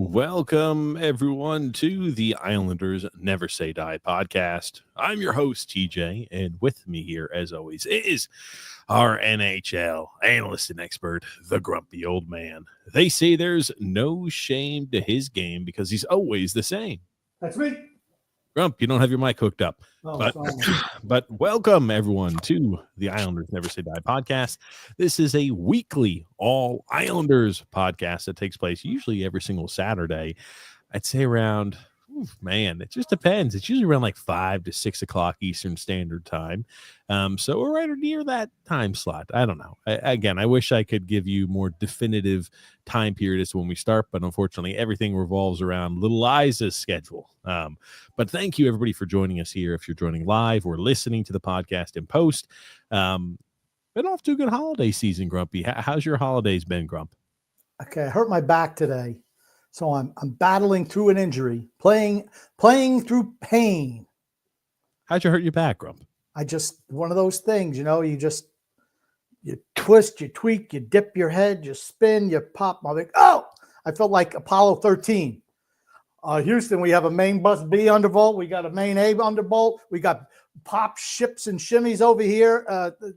Welcome, everyone, to the Islanders Never Say Die podcast. I'm your host, TJ, and with me here, as always, is our NHL analyst and expert, the grumpy old man. They say there's no shame to his game because he's always the same. That's me. Grump, you don't have your mic hooked up. Oh, but welcome, everyone, to the Islanders Never Say Die podcast. This is a weekly all Islanders podcast that takes place usually every single Saturday. I'd say around, it just depends. It's usually around like 5 to 6 o'clock Eastern Standard Time. So we're right near that time slot. I don't know. I wish I could give you more definitive time period as to when we start, but unfortunately everything revolves around little Liza's schedule. But thank you, everybody, for joining us here. If you're joining live or listening to the podcast in post, been off to a good holiday season, Grumpy. How's your holidays been, Grump? Okay, I hurt my back today, so I'm battling through an injury, playing through pain. How'd you hurt your back, Grump? One of those things, you twist, you tweak, you dip your head, you spin, you pop. I'm like, I felt like Apollo 13. Houston, we have a main bus B undervolt. We got a main A undervolt. We got pop, ships, and shimmies over here.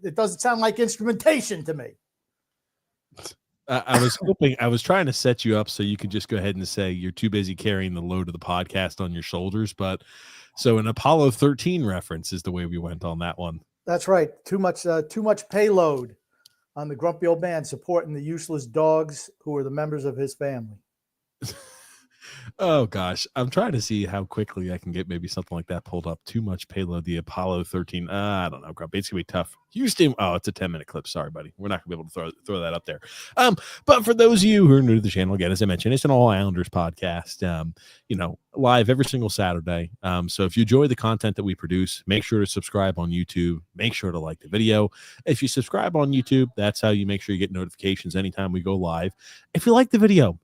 It doesn't sound like instrumentation to me. I was trying to set you up so you could just go ahead and say you're too busy carrying the load of the podcast on your shoulders. But so an Apollo 13 reference is the way we went on that one. That's right. Too much payload on the grumpy old man supporting the useless dogs who are the members of his family. Oh, gosh. I'm trying to see how quickly I can get maybe something like that pulled up. Too much payload, the Apollo 13. I don't know, Grump. It's going to be tough. Houston. Oh, it's a 10-minute clip. Sorry, buddy. We're not going to be able to throw that up there. But for those of you who are new to the channel, again, as I mentioned, it's an All Islanders podcast, live every single Saturday. So if you enjoy the content that we produce, make sure to subscribe on YouTube. Make sure to like the video. If you subscribe on YouTube, that's how you make sure you get notifications anytime we go live. If you like the video,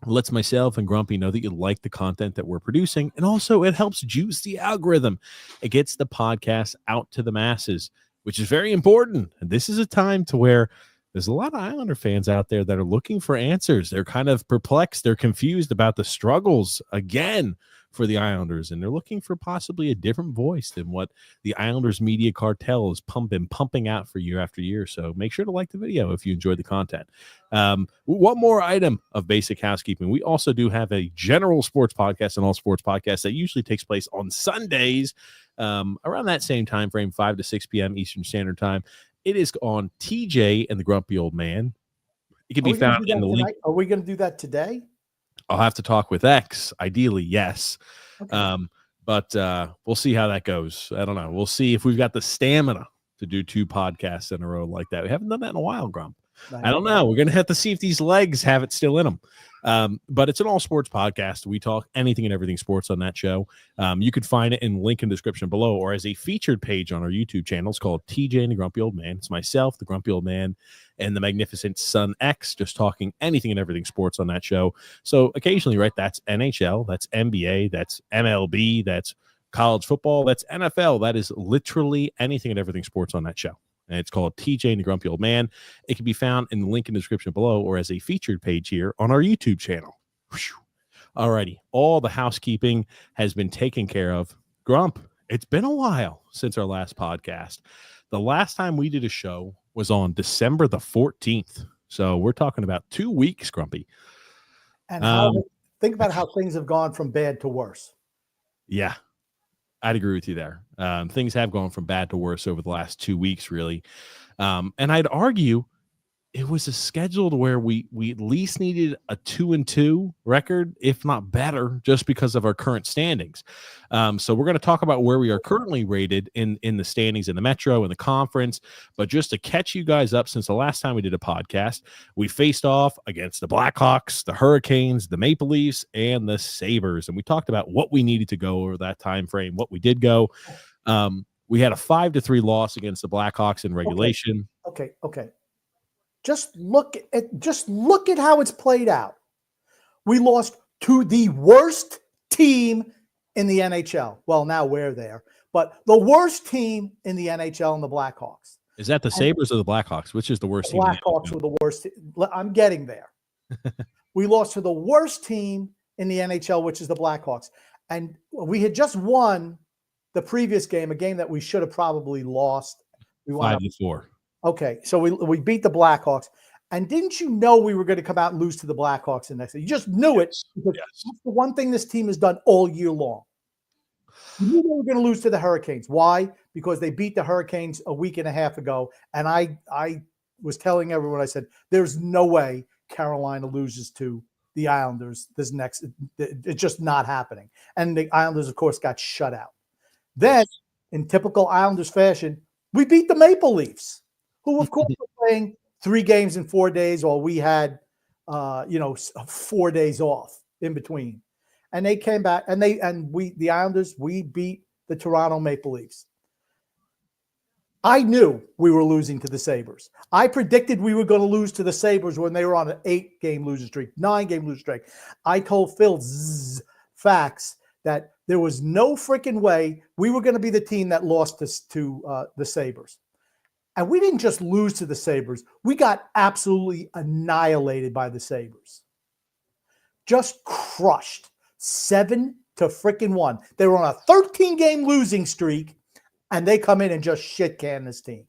it lets myself and Grumpy know that you like the content that we're producing. And also it helps juice the algorithm. It gets the podcast out to the masses, which is very important. And this is a time to where there's a lot of Islander fans out there that are looking for answers. They're kind of perplexed. They're confused about the struggles again for the Islanders, and they're looking for possibly a different voice than what the Islanders media cartel is pumping out for year after year. So make sure to like the video if you enjoyed the content. One more item of basic housekeeping. We also do have a general sports podcast and all sports podcast that usually takes place on Sundays around that same time frame, 5 to 6 p.m. Eastern Standard Time. It is on TJ and the Grumpy Old Man. It can be found in the link. Are we going to do that today? I'll have to talk with X. Ideally, yes. Okay. But we'll see how that goes. I don't know. We'll see if we've got the stamina to do 2 podcasts in a row like that. We haven't done that in a while, Grump. I don't know. We're going to have to see if these legs have it still in them. But it's an all sports podcast. We talk anything and everything sports on that show. You could find it in link in description below or as a featured page on our YouTube channel. It's called TJ and the Grumpy Old Man. It's myself, the Grumpy Old Man, and the magnificent Son X, just talking anything and everything sports on that show. So occasionally, right, that's NHL, that's NBA, that's MLB, that's college football, that's NFL. That is literally anything and everything sports on that show. And it's called TJ and the Grumpy Old Man. It can be found in the link in the description below or as a featured page here on our YouTube channel. All righty. All the housekeeping has been taken care of. Grump, it's been a while since our last podcast. The last time we did a show was on December the 14th. So we're talking about 2 weeks, Grumpy. And think about how things have gone from bad to worse. Yeah. I'd agree with you there. Things have gone from bad to worse over the last 2 weeks, really. And I'd argue it was a schedule where we at least needed a 2-2 record, if not better, just because of our current standings. So we're going to talk about where we are currently rated in the standings in the Metro and the conference. But just to catch you guys up, since the last time we did a podcast, we faced off against the Blackhawks, the Hurricanes, the Maple Leafs, and the Sabres. And we talked about what we needed to go over that time frame, what we did go. We had a 5-3 loss against the Blackhawks in regulation. Okay. Just look at how it's played out. We lost to the worst team in the NHL. Well, now we're there, but the worst team in the NHL and the Blackhawks. Is that the Sabres or the Blackhawks? Which is the worst team? Blackhawks were the worst. I'm getting there. We lost to the worst team in the NHL, which is the Blackhawks. And we had just won the previous game, a game that we should have probably lost. We won 5-4. Okay, so we beat the Blackhawks. And didn't you know we were going to come out and lose to the Blackhawks the next day? You just knew it. Because that's the one thing this team has done all year long. You knew they were going to lose to the Hurricanes. Why? Because they beat the Hurricanes a week and a half ago. And I was telling everyone, I said, there's no way Carolina loses to the Islanders this next. It's just not happening. And the Islanders, of course, got shut out. Then, in typical Islanders fashion, we beat the Maple Leafs, who, of course, were playing 3 games in 4 days, while we had, 4 days off in between. And they came back, and the Islanders, we beat the Toronto Maple Leafs. I knew we were losing to the Sabres. I predicted we were going to lose to the Sabres when they were on an 8-game losing streak, 9-game losing streak. I told Phil facts that there was no freaking way we were going to be the team that lost to the Sabres. And we didn't just lose to the Sabres. We got absolutely annihilated by the Sabres. Just crushed. 7-1. They were on a 13-game losing streak, and they come in and just shit can this team.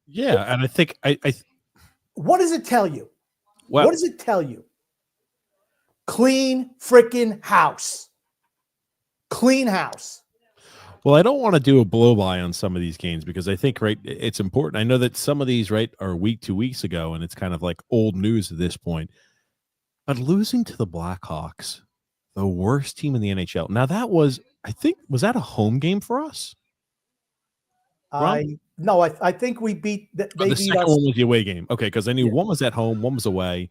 Yeah, and I think what does it tell you? Well, what does it tell you? Clean freaking house. Clean house. Well, I don't want to do a blow-by on some of these games because I think, right, it's important. I know that some of these, right, are week 2 weeks ago, and it's kind of like old news at this point. But losing to the Blackhawks, the worst team in the NHL. Now, that was, I think, was that a home game for us? I think we beat. They the beat second us. one was the away game. Okay, because I knew one was at home, one was away.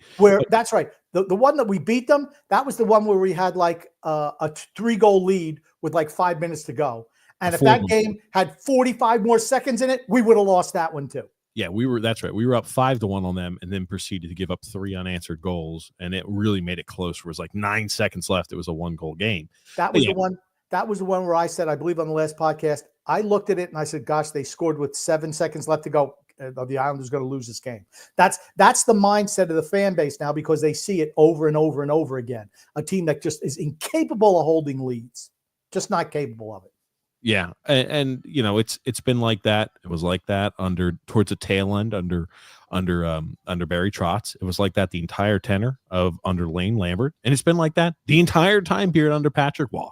That's right. The one that we beat them, that was the one where we had like a 3-goal lead with like 5 minutes to go. And if that game had 45 more seconds in it, we would have lost that one too. Yeah, that's right. We were up 5-1 on them and then proceeded to give up 3 unanswered goals. And it really made it close. Where it was like 9 seconds left. It was a 1-goal game. That was the one. That was the one where I said, I believe on the last podcast, I looked at it and I said, gosh, they scored with 7 seconds left to go. The Islanders going to lose this game. That's the mindset of the fan base now because they see it over and over and over again. A team that just is incapable of holding leads, just not capable of it. Yeah, and you know it's been like that. It was like that towards the tail end under Barry Trotz. It was like that the entire tenor of under Lane Lambert, and it's been like that the entire time period under Patrick Waugh.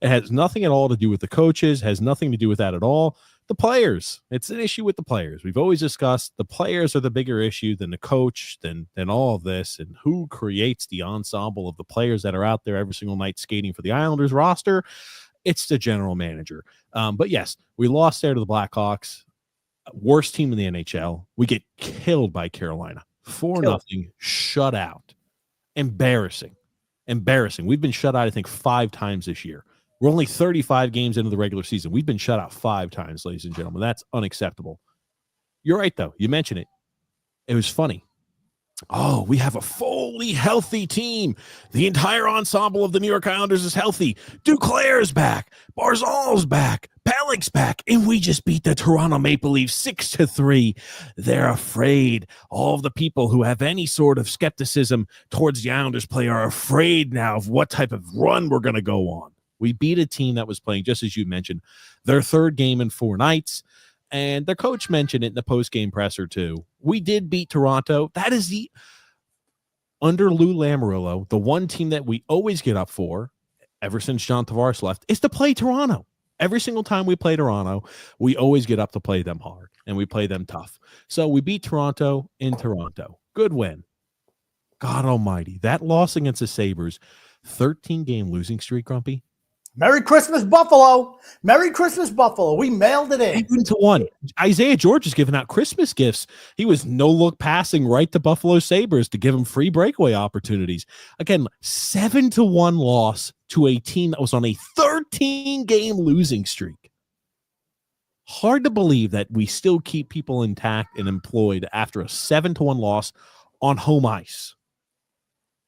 It has nothing at all to do with the coaches. Has nothing to do with that at all. The players. It's an issue with the players. We've always discussed the players are the bigger issue than the coach, than all of this, and who creates the ensemble of the players that are out there every single night skating for the Islanders roster. It's the general manager. But yes, we lost there to the Blackhawks. Worst team in the NHL. We get killed by Carolina. 4-0, shut out. Embarrassing. We've been shut out, I think, 5 times this year. We're only 35 games into the regular season. We've been shut out 5 times, ladies and gentlemen. That's unacceptable. You're right, though. You mentioned it. It was funny. Oh, we have a fully healthy team. The entire ensemble of the New York Islanders is healthy. Duclair's back. Barzal's back. Pellick's back. And we just beat the Toronto Maple Leafs 6-3. They're afraid. All of the people who have any sort of skepticism towards the Islanders play are afraid now of what type of run we're going to go on. We beat a team that was playing, just as you mentioned, their 3rd game in 4 nights. And their coach mentioned it in the post-game presser, too. We did beat Toronto. That is under Lou Lamoriello, the one team that we always get up for, ever since John Tavares left, is to play Toronto. Every single time we play Toronto, we always get up to play them hard, and we play them tough. So we beat Toronto in Toronto. Good win. God almighty. That loss against the Sabres, 13-game losing streak, Grumpy. Merry Christmas, Buffalo. Merry Christmas, Buffalo. We mailed it in. 7-1. Isaiah George is giving out Christmas gifts. He was no-look passing right to Buffalo Sabres to give him free breakaway opportunities. Again, 7-1 loss to a team that was on a 13-game losing streak. Hard to believe that we still keep people intact and employed after a 7-1 loss on home ice.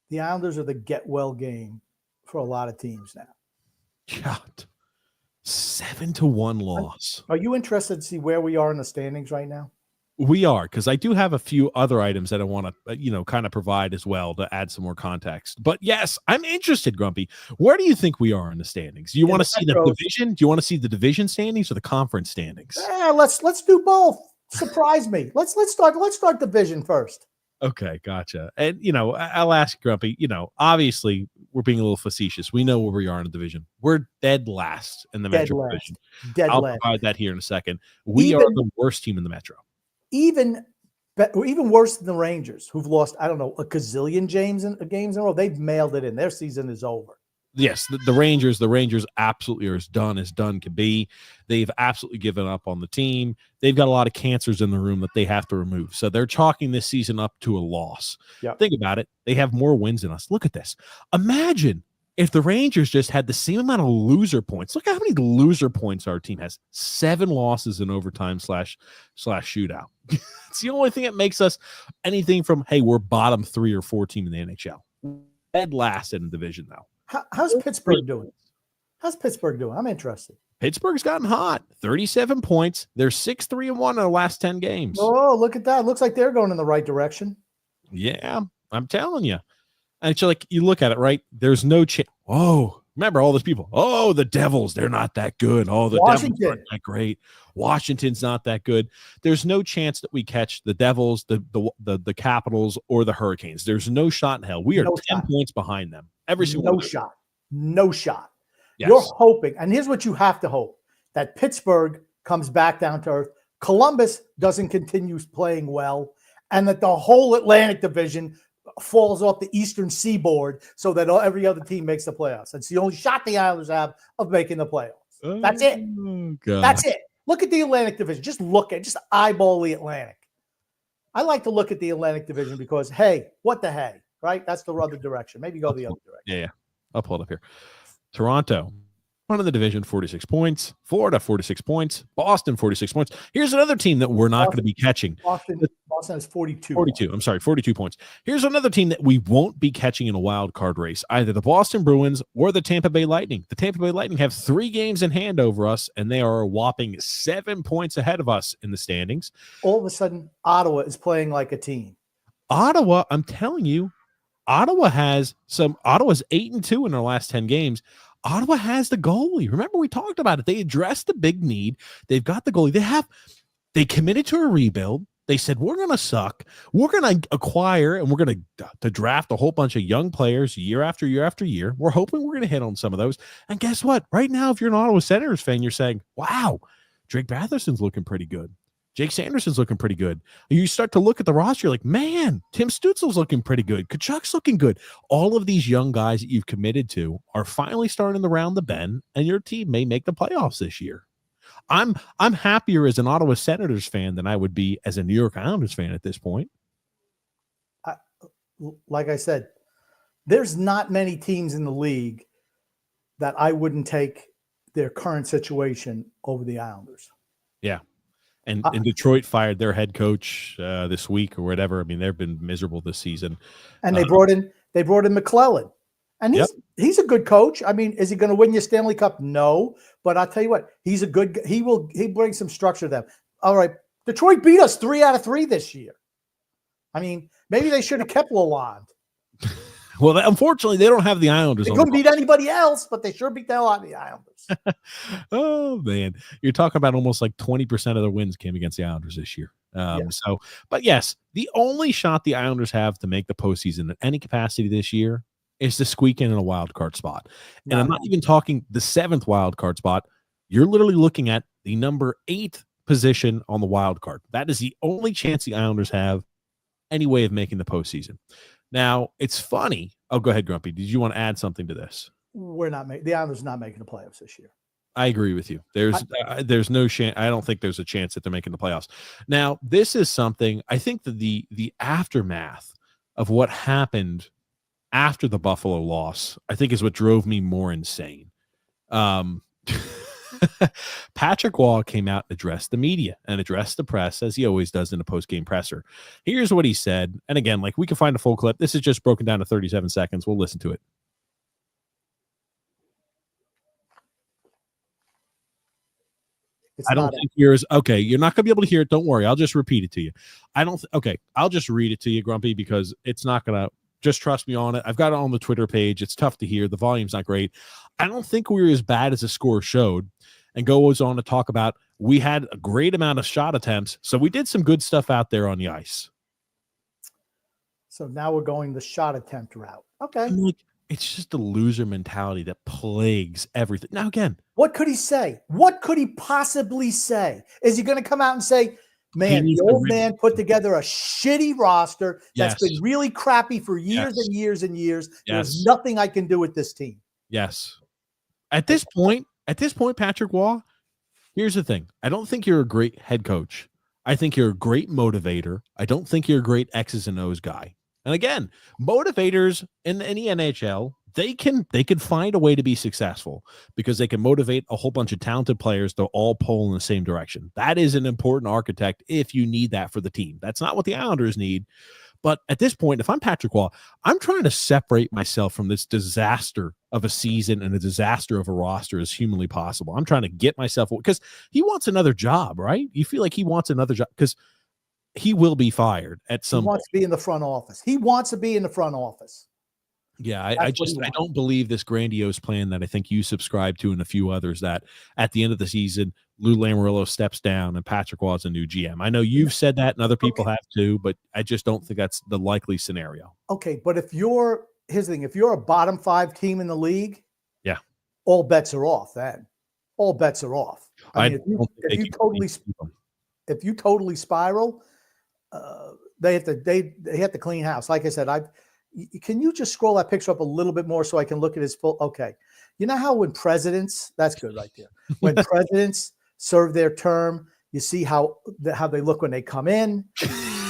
The Islanders are the get-well game for a lot of teams now. God, 7-1 loss. Are you interested to see where we are in the standings right now? We are, because I do have a few other items that I want to, kind of provide as well to add some more context. But yes, I'm interested, Grumpy. Where do you think we are in the standings? Do you want to see the division? Do you want to see the division standings or the conference standings? Let's do both. Surprise me. Let's start division first. Okay, gotcha. And, I'll ask Grumpy, obviously we're being a little facetious. We know where we are in the division. We're dead last in the Metro division. I'll provide that here in a second. We are the worst team in the Metro. Even worse than the Rangers, who've lost, I don't know, a gazillion games in a row. They've mailed it in. Their season is over. Yes, the Rangers absolutely are as done can be. They've absolutely given up on the team. They've got a lot of cancers in the room that they have to remove. So they're chalking this season up to a loss. Yep. Think about it. They have more wins than us. Look at this. Imagine if the Rangers just had the same amount of loser points. Look how many loser points our team has. 7 losses in overtime / shootout. It's the only thing that makes us anything from, hey, we're bottom 3 or 4 team in the NHL. Dead last in the division, though. How's Pittsburgh doing? I'm interested. Pittsburgh's gotten hot. 37 points. They're 6-3-1 in the last 10 games. Oh, look at that. Looks like they're going in the right direction. Yeah, I'm telling you. And it's like, you look at it, right? There's no chance. Oh, remember all those people. Oh, the Devils, they're not that good. Oh, the Devils aren't that great. Washington's not that good. There's no chance that we catch the Devils, the Capitals, or the Hurricanes. There's no shot in hell. We are 10 points behind them. Every single No shot. Yes. You're hoping, and here's what you have to hope, that Pittsburgh comes back down to earth, Columbus doesn't continue playing well, and that the whole Atlantic Division falls off the Eastern Seaboard so that every other team makes the playoffs. It's the only shot the Islanders have of making the playoffs. That's it. God. That's it. Look at the Atlantic Division. Just eyeball the Atlantic. I like to look at the Atlantic Division because, hey, what the hey, right? That's the other direction. Maybe go the other direction. Yeah. I'll pull it up here. Toronto, one of the division, 46 points. Florida, 46 points. Boston, 46 points. Here's another team that we're not going to be catching. Boston has 42. 42. I'm sorry, 42 points. Here's another team that we won't be catching in a wild card race, either the Boston Bruins or the Tampa Bay Lightning. The Tampa Bay Lightning have 3 games in hand over us, and they are a whopping 7 points ahead of us in the standings. All of a sudden, Ottawa is playing like a team. Ottawa, I'm telling you, Ottawa's 8-2 in their last 10 games. Ottawa has the goalie. Remember, we talked about it. They addressed the big need. They've got the goalie. They committed to a rebuild. They said, we're going to suck. We're going to acquire and we're going to draft a whole bunch of young players year after year after year. We're hoping we're going to hit on some of those. And guess what? Right now, if you're an Ottawa Senators fan, you're saying, wow, Drake Batherson's looking pretty good. Jake Sanderson's looking pretty good. You start to look at the roster, you're like, man, Tim Stutzel's looking pretty good. Kachuk's looking good. All of these young guys that you've committed to are finally starting to round the bend, and your team may make the playoffs this year. I'm happier as an Ottawa Senators fan than I would be as a New York Islanders fan at this point. Like I said, there's not many teams in the league that I wouldn't take their current situation over the Islanders. Yeah. And Detroit fired their head coach this week or whatever. I mean, they've been miserable this season. And they brought in McClellan. And he's a good coach. I mean, is he going to win your Stanley Cup? No. But I'll tell you what, he brings some structure to them. All right. Detroit beat us 3 out of 3 this year. I mean, maybe they should have kept Lalonde. Well, unfortunately, they don't have the Islanders. They couldn't beat anybody else, but they sure beat the hell out of the Islanders. Oh, man. You're talking about almost like 20% of their wins came against the Islanders this year. So, but yes, the only shot the Islanders have to make the postseason in any capacity this year is to squeak in a wild card spot. And I'm not even talking the 7th wild card spot. You're literally looking at the number 8 position on the wild card. That is the only chance the Islanders have any way of making the postseason. Now, it's funny. Oh, go ahead, Grumpy. Did you want to add something to this? The Islanders are not making the playoffs this year. I agree with you. There's no chance. I don't think there's a chance that they're making the playoffs. Now, this is something I think that the aftermath of what happened after the Buffalo loss, I think is what drove me more insane. Patrick Waugh came out and addressed the media and addressed the press as he always does in a post-game presser. Here's what he said. And again, like we can find a full clip. This is just broken down to 37 seconds. We'll listen to it. I don't think you're okay. You're not going to be able to hear it. Don't worry. I'll just repeat it to you. I'll just read it to you, Grumpy, because it's not going to. Just trust me on it. I've got it on the Twitter page. It's tough to hear. The volume's not great. I don't think we were as bad as the score showed. And goes on to talk about we had a great amount of shot attempts. So we did some good stuff out there on the ice. So now we're going the shot attempt route. Okay. It's just a loser mentality that plagues everything. Now, again, what could he say? What could he possibly say? Is he going to come out and say, man, the old man put together a shitty roster that's been really crappy for years and years and years. There's nothing I can do with this team. Yes. At this point, Patrick Waugh, here's the thing. I don't think you're a great head coach. I think you're a great motivator. I don't think you're a great X's and O's guy. And again, motivators in the NHL, they can find a way to be successful because they can motivate a whole bunch of talented players to all pull in the same direction. That is an important architect if you need that for the team. That's not what the Islanders need. But at this point, if I'm Patrick Waugh, I'm trying to separate myself from this disaster of a season and a disaster of a roster as humanly possible. I'm trying to get myself, because he wants another job, right? You feel like he wants another job because he will be fired at some point. He wants to be in the front office. He wants to be in the front office. Yeah, I don't believe this grandiose plan that I think you subscribe to and a few others, that at the end of the season, Lou Lamoriello steps down and Patrick Waugh is a new GM. I know you've said that and other people have too, but I just don't think that's the likely scenario. Okay, but here's the thing, if you're a bottom 5 team in the league, all bets are off then. All bets are off. I mean, if you totally spiral, they have to clean house. Like I said, can you just scroll that picture up a little bit more so I can look at his full? Okay. You know how when presidents, that's good right there. When presidents serve their term, you see how they look when they come in.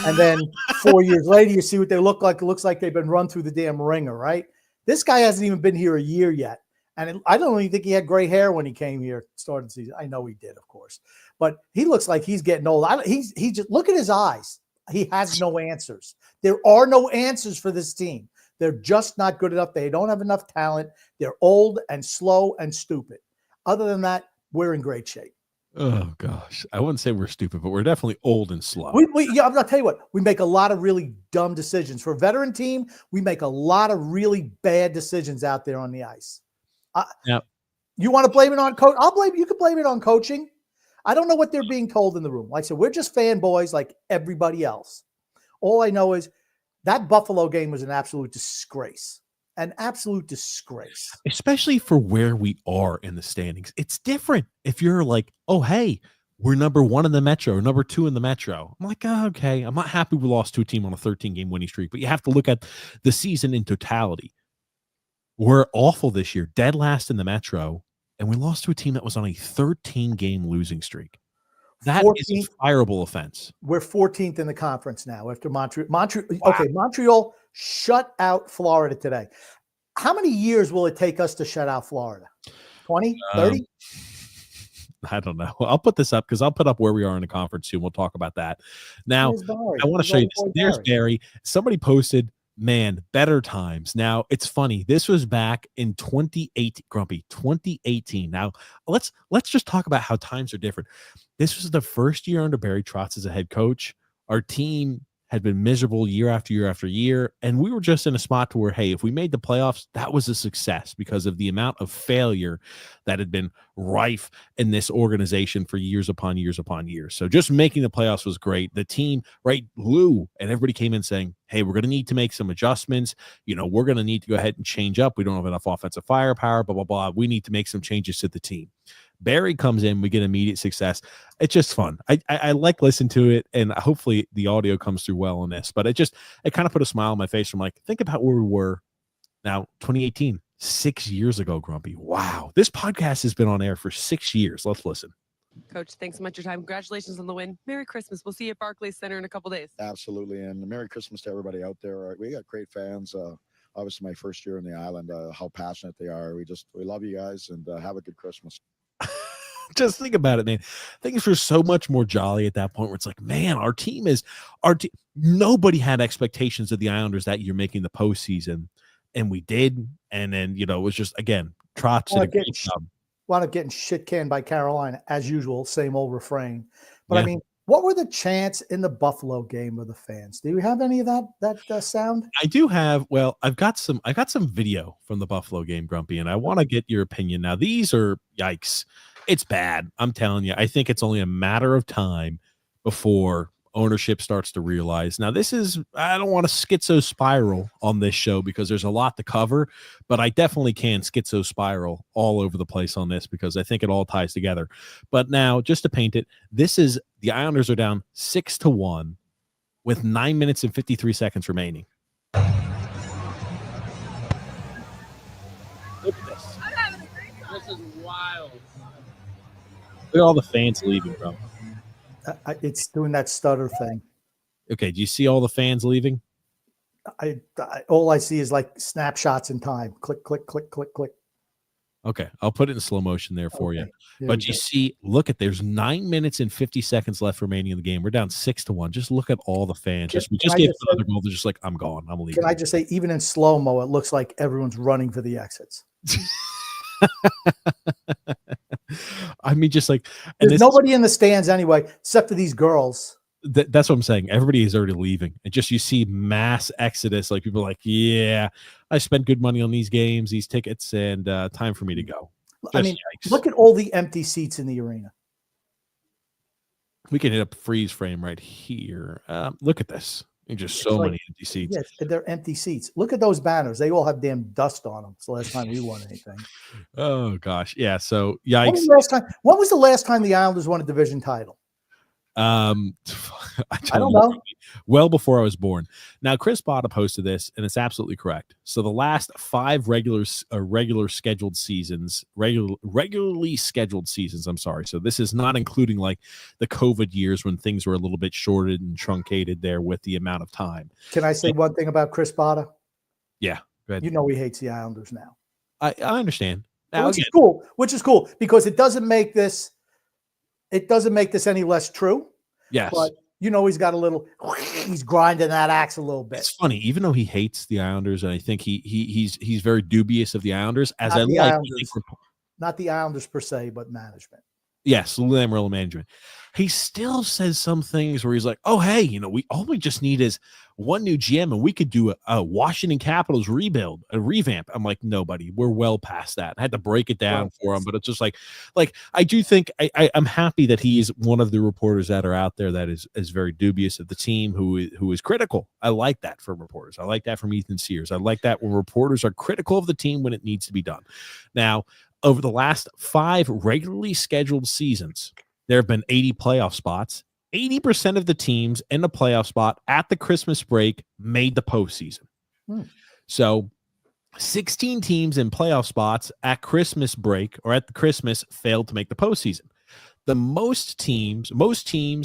And then 4 years later, you see what they look like. It looks like they've been run through the damn ringer, right? This guy hasn't even been here a year yet. And I don't even think he had gray hair when he came here, started the season. I know he did, of course. But he looks like he's getting old. He just look at his eyes. He has no answers. There are no answers for this team. They're just not good enough. They don't have enough talent. They're old and slow and stupid. Other than that, we're in great shape. Oh, gosh. I wouldn't say we're stupid, but we're definitely old and slow. I'm going to tell you what. We make a lot of really dumb decisions. For a veteran team, we make a lot of really bad decisions out there on the ice. You want to blame it on coach? You can blame it on coaching. I don't know what they're being told in the room. Like I said, we're just fanboys like everybody else. All I know is that Buffalo game was an absolute disgrace. An absolute disgrace. Especially for where we are in the standings. It's different if you're like, oh, hey, we're number 1 in the Metro, or number 2 in the Metro. I'm like, oh, okay. I'm not happy we lost to a team on a 13-game winning streak, but you have to look at the season in totality. We're awful this year, dead last in the Metro. And we lost to a team that was on a 13-game losing streak. That is a fireable offense. We're 14th in the conference now after Montreal. Montreal shut out Florida today. How many years will it take us to shut out Florida? 20, 30? I don't know. I'll put this up because I'll put up where we are in the conference soon. We'll talk about that. Now, I want to show you this. There's Barry. Somebody posted, man, better times. Now, it's funny. This was back in 2018, Grumpy, 2018. Now, let's just talk about how times are different. This was the first year under Barry Trotz as a head coach. Our team had been miserable year after year after year, and we were just in a spot to where, hey, if we made the playoffs, that was a success because of the amount of failure that had been rife in this organization for years upon years upon years. So just making the playoffs was great. The team, right, Lou, and everybody came in saying, hey, we're going to need to make some adjustments. You know, we're going to need to go ahead and change up. We don't have enough offensive firepower, blah, blah, blah. We need to make some changes to the team. Barry comes in, we get immediate success. It's just fun. I like listening to it, and hopefully the audio comes through well on this. But it kind of put a smile on my face. I'm like, think about where we were now, 2018, 6 years ago, Grumpy. Wow. This podcast has been on air for 6 years. Let's listen. Coach, thanks so much for your time. Congratulations on the win. Merry Christmas. We'll see you at Barclays Center in a couple days. Absolutely. And Merry Christmas to everybody out there. We got great fans. Obviously, my first year in the island, how passionate they are. We love you guys, and have a good Christmas. Just think about it, man. Things were so much more jolly at that point where it's like, man, our team. Nobody had expectations of the Islanders that year making the postseason, and we did. And then, it was just, again, Trotz did a great job. Wound up getting shit canned by Carolina, as usual, same old refrain. But Yeah. I mean, what were the chants in the Buffalo game of the fans? Do you have any of that sound? I do have. Well, I got some video from the Buffalo game, Grumpy, and I want to get your opinion. Now, these are yikes. It's bad. I'm telling you. I think it's only a matter of time before ownership starts to realize. Now, I don't want to schizo spiral on this show because there's a lot to cover, but I definitely can schizo spiral all over the place on this because I think it all ties together. But now, just to paint it, the Islanders are down 6-1 with 9 minutes and 53 seconds remaining. Look at this. This is wild. Look at all the fans leaving, bro. It's doing that stutter thing. Okay, do you see all the fans leaving? All I see is like snapshots in time. Click, click, click, click, click. Okay, I'll put it in slow motion there for you. But you see, there's 9 minutes and 50 seconds left remaining in the game. We're down 6-1. Just look at all the fans. We just gave another goal. They're just like, I'm gone. I'm leaving. Can I just say, even in slow-mo, it looks like everyone's running for the exits. I mean, just like there's nobody in the stands anyway, except for these girls. That's what I'm saying. Everybody is already leaving, and just you see mass exodus. Like people are like, yeah, I spent good money on these games, these tickets, and time for me to go. Yikes. Look at all the empty seats in the arena. We can hit a freeze frame right here. Look at this. Just so many empty seats. Yes, they're empty seats. Look at those banners. They all have damn dust on them. It's the last time we won anything. Oh, gosh. Yeah, so yikes. When was the last time the Islanders won a division title? I don't know. Well before I was born. Now, Chris Botta posted this, and it's absolutely correct. So the last 5 regularly scheduled seasons, regularly scheduled seasons, I'm sorry. So this is not including like the COVID years when things were a little bit shorted and truncated there with the amount of time. Can I say one thing about Chris Botta? Yeah, go ahead. You know he hates the Islanders now. I understand. Now, which is cool because it doesn't make this any less true. Yes. But he's got he's grinding that axe a little bit. It's funny, even though he hates the Islanders, and I think he's very dubious of the Islanders, not the Islanders per se, but management. Yes, Lamoriello management. He still says some things where he's like, "Oh, hey, all we just need is one new GM, and we could do a Washington Capitals rebuild, a revamp." I'm like, "Nobody, we're well past that." I had to break it down for him, but it's just like I do think I'm happy that he's one of the reporters that are out there that is very dubious of the team, who is critical. I like that from reporters. I like that from Ethan Sears. I like that when reporters are critical of the team when it needs to be done. Now, over the last 5 regularly scheduled seasons, there have been 80 playoff spots. 80% of the teams in the playoff spot at the Christmas break made the postseason. So 16 teams in playoff spots at Christmas break or at the Christmas failed to make the postseason. The most teams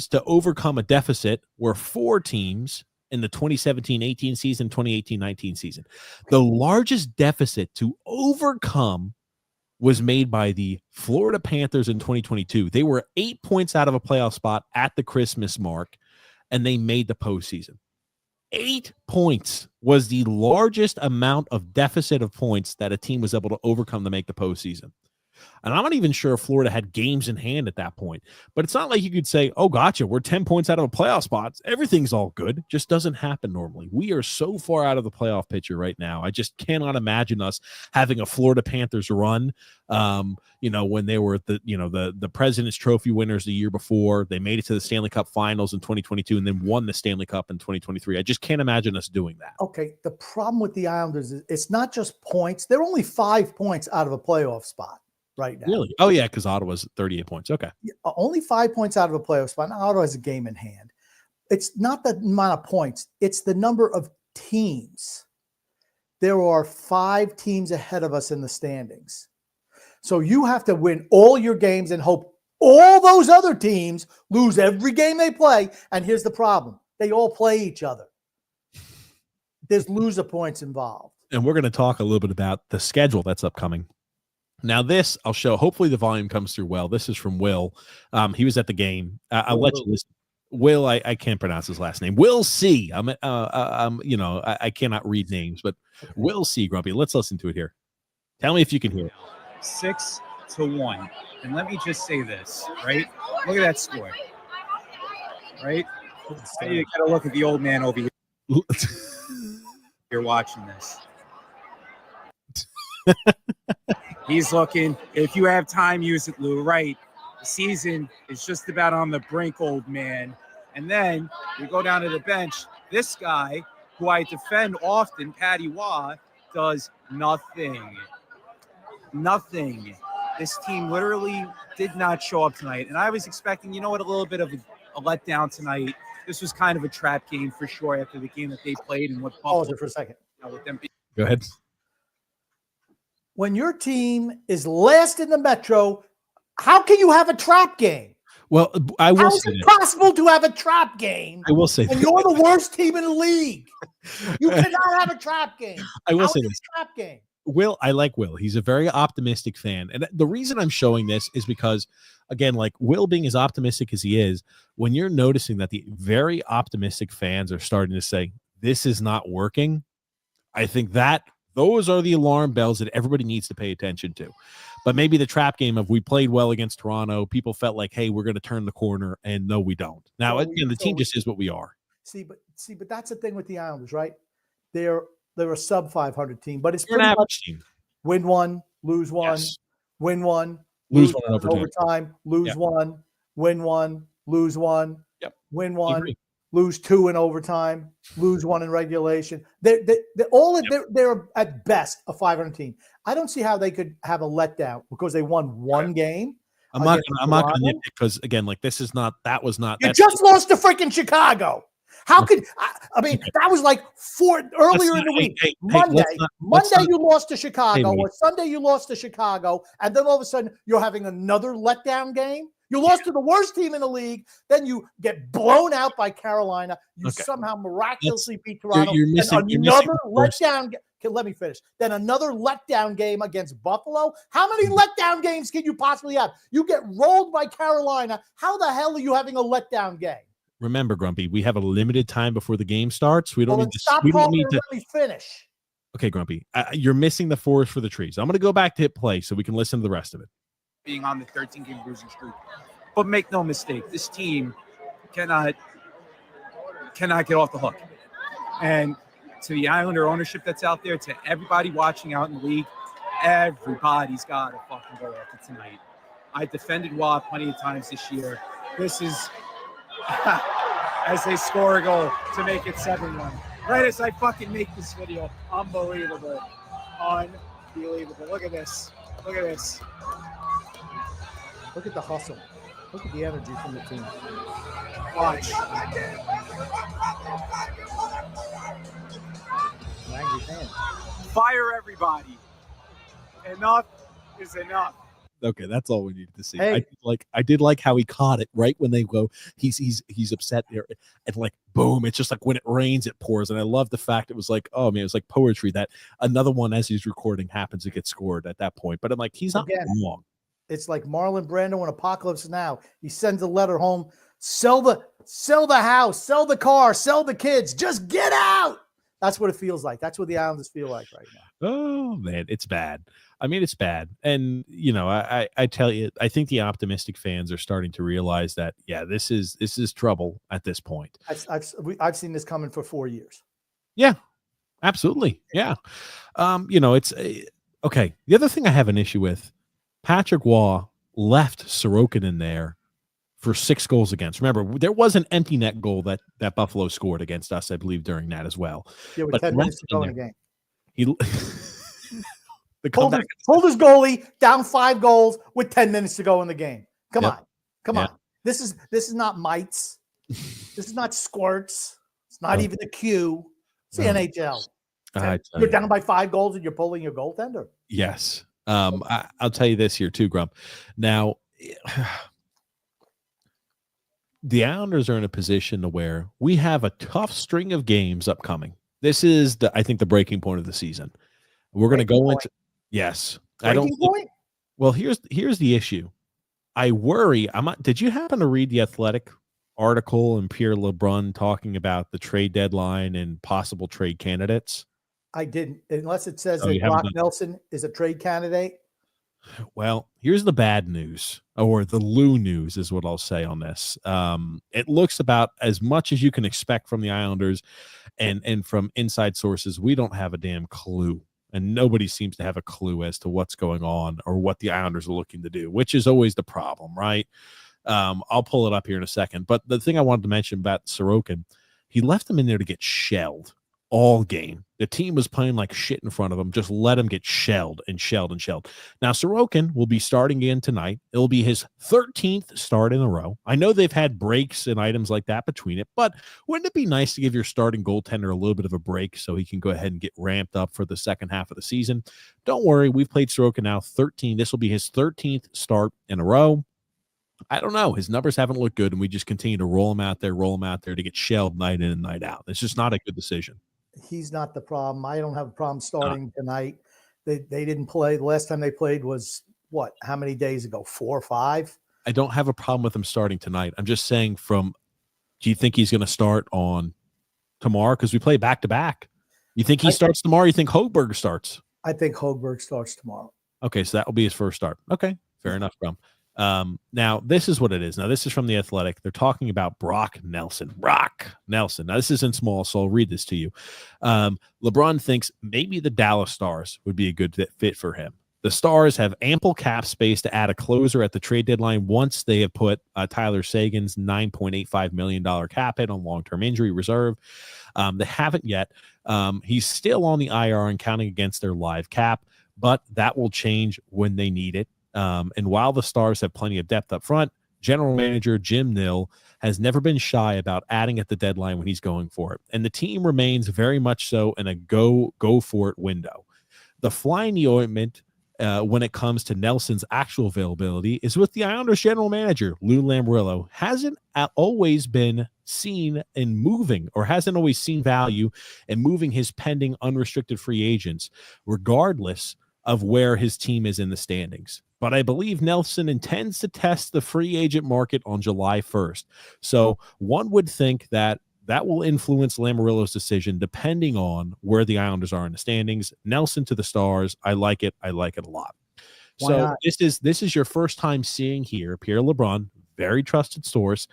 to overcome a deficit were 4 teams in the 2017-18 season, 2018-19 season. The largest deficit to overcome was made by the Florida Panthers in 2022. They were 8 points out of a playoff spot at the Christmas mark, and they made the postseason. 8 points was the largest amount of deficit of points that a team was able to overcome to make the postseason. And I'm not even sure if Florida had games in hand at that point. But it's not like you could say, oh, gotcha, we're 10 points out of a playoff spot. Everything's all good. Just doesn't happen normally. We are so far out of the playoff picture right now. I just cannot imagine us having a Florida Panthers run, when they were the President's Trophy winners the year before. They made it to the Stanley Cup Finals in 2022 and then won the Stanley Cup in 2023. I just can't imagine us doing that. Okay, the problem with the Islanders is it's not just points. They're only 5 points out of a playoff spot right now. Really? Oh, yeah, because Ottawa's 38 points. Okay. Only 5 points out of a playoff spot. Now, Ottawa has a game in hand. It's not the amount of points. It's the number of teams. There are 5 teams ahead of us in the standings. So you have to win all your games and hope all those other teams lose every game they play. And here's the problem. They all play each other. There's loser points involved. And we're going to talk a little bit about the schedule that's upcoming. Now, this I'll show. Hopefully, the volume comes through well. This is from Will. He was at the game. I'll let you listen. Will, I can't pronounce his last name. Will C. I cannot read names, but Will C. Grumpy. Let's listen to it here. Tell me if you can hear it. 6-1. And let me just say this, right? Look at that score, right? I need to get a look at the old man over here. You're watching this. He's looking. If you have time, use it, Lou. Right. The season is just about on the brink, old man. And then we go down to the bench. This guy, who I defend often, Patty Waugh, does nothing. Nothing. This team literally did not show up tonight. And I was expecting, a little bit of a letdown tonight. This was kind of a trap game for sure after the game that they played and what Pause it for a second. With them. Go ahead. When your team is last in the Metro, how can you have a trap game? Well, I will How is say it possible to have a trap game? I will say and you're the worst team in the league. You cannot have a trap game. I will say this. this. Trap game. Will, I like Will. He's a very optimistic fan. And the reason I'm showing this is because, again, like Will being as optimistic as he is, when you're noticing that the very optimistic fans are starting to say, this is not working, I think that those are the alarm bells that everybody needs to pay attention to. But maybe the trap game of we played well against Toronto, people felt like, hey, we're going to turn the corner, and no, we don't. Now, again, the team just is what we are. See, but that's the thing with the Islanders, right? They're a sub 500 team, but it's an average team. Win one, lose one, yes. Win one, lose one in overtime, lose one, win one, lose one, win one. Lose 2 in overtime, lose 1 in regulation. They're at best a 500 team. I don't see how they could have a letdown because they won one game. I'm not going to nitpick because again, like this is not. That was not. You just lost to freaking Chicago. How could I mean that was like earlier in the week. Monday you lost to Chicago, or Sunday you lost to Chicago, and then all of a sudden you're having another letdown game. You lost to the worst team in the league. Then you get blown out by Carolina. You somehow miraculously beat Toronto. You're missing letdown. Let me finish. Then another letdown game against Buffalo. How many letdown games can you possibly have? You get rolled by Carolina. How the hell are you having a letdown game? Remember, Grumpy, we have a limited time before the game starts. We don't need to. Stop talking and let me finish. Okay, Grumpy, you're missing the forest for the trees. I'm going to go back to hit play so we can listen to the rest of it. Being on the 13-game losing streak. But make no mistake, this team cannot get off the hook. And to the Islander ownership that's out there, to everybody watching out in the league, everybody's got to fucking go after tonight. I defended Waugh plenty of times this year. This is as they score a goal to make it 7-1. Right as I fucking make this video. Unbelievable. Unbelievable. Look at this. Look at this. Look at the hustle. Look at the energy from the team. Watch. Angry fan. Fire everybody. Enough is enough. Okay, that's all we needed to see. Hey. I did like how he caught it right when they go. He's upset there, and like boom, it's just like when it rains, it pours. And I love the fact it was like, oh man, it was like poetry that another one as he's recording happens to get scored at that point. But I'm like, he's not wrong. It's like Marlon Brando in Apocalypse Now. He sends a letter home: sell the house, sell the car, sell the kids, just get out. That's what it feels like. That's what the Islanders feel like right now. Oh man, it's bad. I mean, it's bad. And you know, I tell you, I think the optimistic fans are starting to realize that, yeah, this is trouble at this point. I've seen this coming for 4 years. Yeah, absolutely. Yeah. You know, it's okay. The other thing I have an issue with, Patrick Waugh left Sorokin in there for 6 goals against. Remember, there was an empty net goal that Buffalo scored against us, I believe, during that as well. Yeah, with 10 minutes to go in the game. He hold his goalie down 5 goals with 10 minutes to go in the game. Come on. This is not mites. This is not squirts. It's not even the Q. It's the NHL. You're down by 5 goals and you're pulling your goaltender. Yes. I'll tell you this here too, Grump. Now, the Islanders are in a position to where we have a tough string of games upcoming. This is I think the breaking point of the season. We're going to go into yes. Well, here's the issue. I worry. Did you happen to read the Athletic article and Pierre LeBrun talking about the trade deadline and possible trade candidates? I didn't, unless it says that Brock Nelson is a trade candidate. Well, here's the bad news, or the Lou news is what I'll say on this. It looks about as much as you can expect from the Islanders and from inside sources. We don't have a damn clue, and nobody seems to have a clue as to what's going on or what the Islanders are looking to do, which is always the problem, right? I'll pull it up here in a second. But the thing I wanted to mention about Sorokin, he left him in there to get shelled all game. The team was playing like shit in front of him. Just let him get shelled and shelled and shelled. Now, Sorokin will be starting again tonight. It'll be his 13th start in a row. I know they've had breaks and items like that between it, but wouldn't it be nice to give your starting goaltender a little bit of a break so he can go ahead and get ramped up for the second half of the season? Don't worry. We've played Sorokin now 13. This will be his 13th start in a row. I don't know. His numbers haven't looked good, and we just continue to roll him out there to get shelled night in and night out. It's just not a good decision. He's not the problem. I don't have a problem starting tonight. They didn't play. The last time they played was what? How many days ago? 4 or 5? I don't have a problem with him starting tonight. I'm just saying do you think he's going to start on tomorrow? Because we play back-to-back. You think he starts tomorrow? You think Hogberg starts? I think Hogberg starts tomorrow. Okay, so that will be his first start. Okay, fair enough, Brum. Now, this is what it is. Now, this is from The Athletic. They're talking about Brock Nelson. Now, this isn't small, so I'll read this to you. LeBron thinks maybe the Dallas Stars would be a good fit for him. The Stars have ample cap space to add a closer at the trade deadline once they have put Tyler Sagan's $9.85 million cap hit on long-term injury reserve. They haven't yet. He's still on the IR and counting against their live cap, but that will change when they need it. And while the Stars have plenty of depth up front, general manager Jim Nill has never been shy about adding at the deadline when he's going for it. And the team remains very much so in a go for it window. The fly in the ointment when it comes to Nelson's actual availability is with the Islanders general manager, Lou Lamoriello. Hasn't always been seen in moving or hasn't always seen value in moving his pending unrestricted free agents, regardless of where his team is in the standings. But I believe Nelson intends to test the free agent market on July 1st. So one would think that will influence Lamoriello's decision depending on where the Islanders are in the standings. Nelson to the Stars. I like it. I like it a lot. So this is your first time seeing here Pierre LeBrun, very trusted source,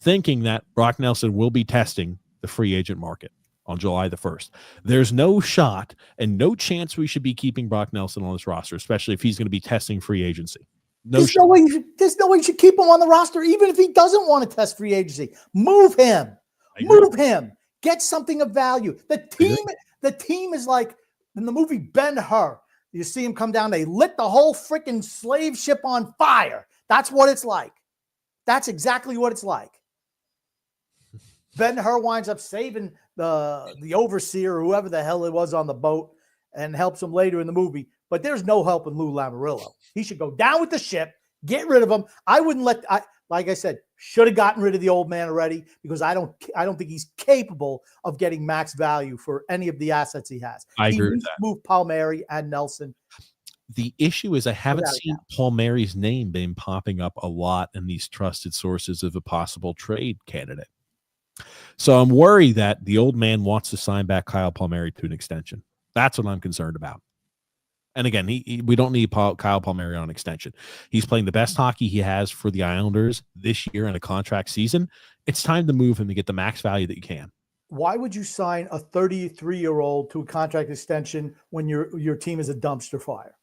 thinking that Brock Nelson will be testing the free agent market on July the 1st. There's no shot and no chance we should be keeping Brock Nelson on this roster, especially if he's going to be testing free agency. There's no way you should keep him on the roster, even if he doesn't want to test free agency. Move him. Move him. Get something of value. The team is like in the movie Ben-Hur. You see him come down, they lit the whole freaking slave ship on fire. That's what it's like. That's exactly what it's like. Ben-Hur winds up saving the overseer or whoever the hell it was on the boat and helps him later in the movie. but there's no help in Lou Lamoriello. He should go down with the ship, get rid of him. I wouldn't like I said, should have gotten rid of the old man already because I don't think he's capable of getting max value for any of the assets he has. I He agree with needs that. to move Palmary and Nelson. The issue is I haven't Without a seen Palmary's name being popping up a lot in these trusted sources of a possible trade candidate. So I'm worried that the old man wants to sign back Kyle Palmary to an extension. That's what I'm concerned about. And again, we don't need Kyle Palmary on extension. He's playing the best hockey he has for the Islanders this year in a contract season. It's time to move him to get the max value that you can. Why would you sign a 33-year-old to a contract extension when your team is a dumpster fire?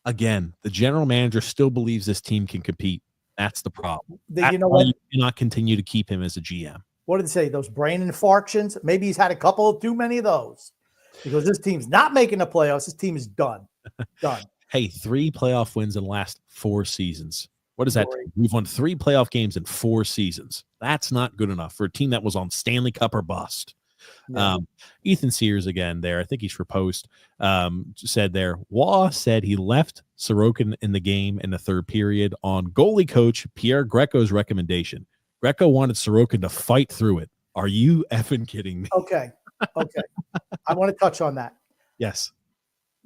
Again, the general manager still believes this team can compete. That's the problem. You know what? You cannot continue to keep him as a GM. What did they say? Those brain infarctions? Maybe he's had a couple too many of those because this team's not making the playoffs. This team is done. Done. Hey, 3 playoff wins in the last 4 seasons. What is that? Great. We've won 3 playoff games in 4 seasons. That's not good enough for a team that was on Stanley Cup or bust. Yeah. Ethan Sears again there. I think he's for Post. Said there, Waugh said he left Sorokin in the game in the 3rd period on goalie coach Pierre Greco's recommendation. Greco wanted Sorokin to fight through it. Are you effing kidding me? Okay. I want to touch on that. Yes.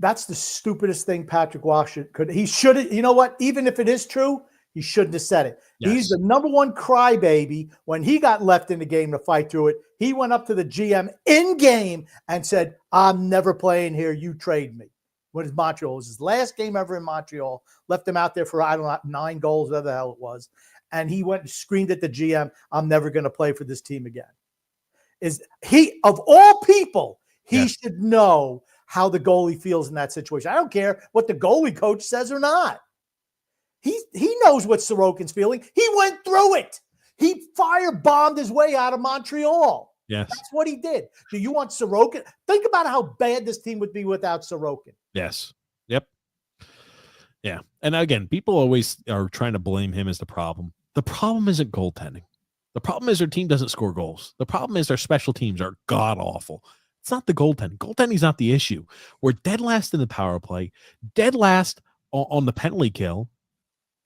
That's the stupidest thing Patrick Waugh could. He should. You know what? Even if it is true, he shouldn't have said it. Yes. He's the number one crybaby. When he got left in the game to fight through it, he went up to the GM in game and said, "I'm never playing here. You trade me." When his Montreal, it was his last game ever in Montreal. Left him out there for I don't know 9 goals, whatever the hell it was, and he went and screamed at the GM, "I'm never going to play for this team again." Is he of all people? He should know how the goalie feels in that situation. I don't care what the goalie coach says or not. He knows what Sorokin's feeling. He went through it. He firebombed his way out of Montreal. Yes. That's what he did. Do you want Sorokin? Think about how bad this team would be without Sorokin. Yes. Yep. Yeah. And again, people always are trying to blame him as the problem. The problem isn't goaltending. The problem is their team doesn't score goals. The problem is their special teams are god awful. It's not the goaltending. Goaltending's not the issue. We're dead last in the power play, dead last on the penalty kill,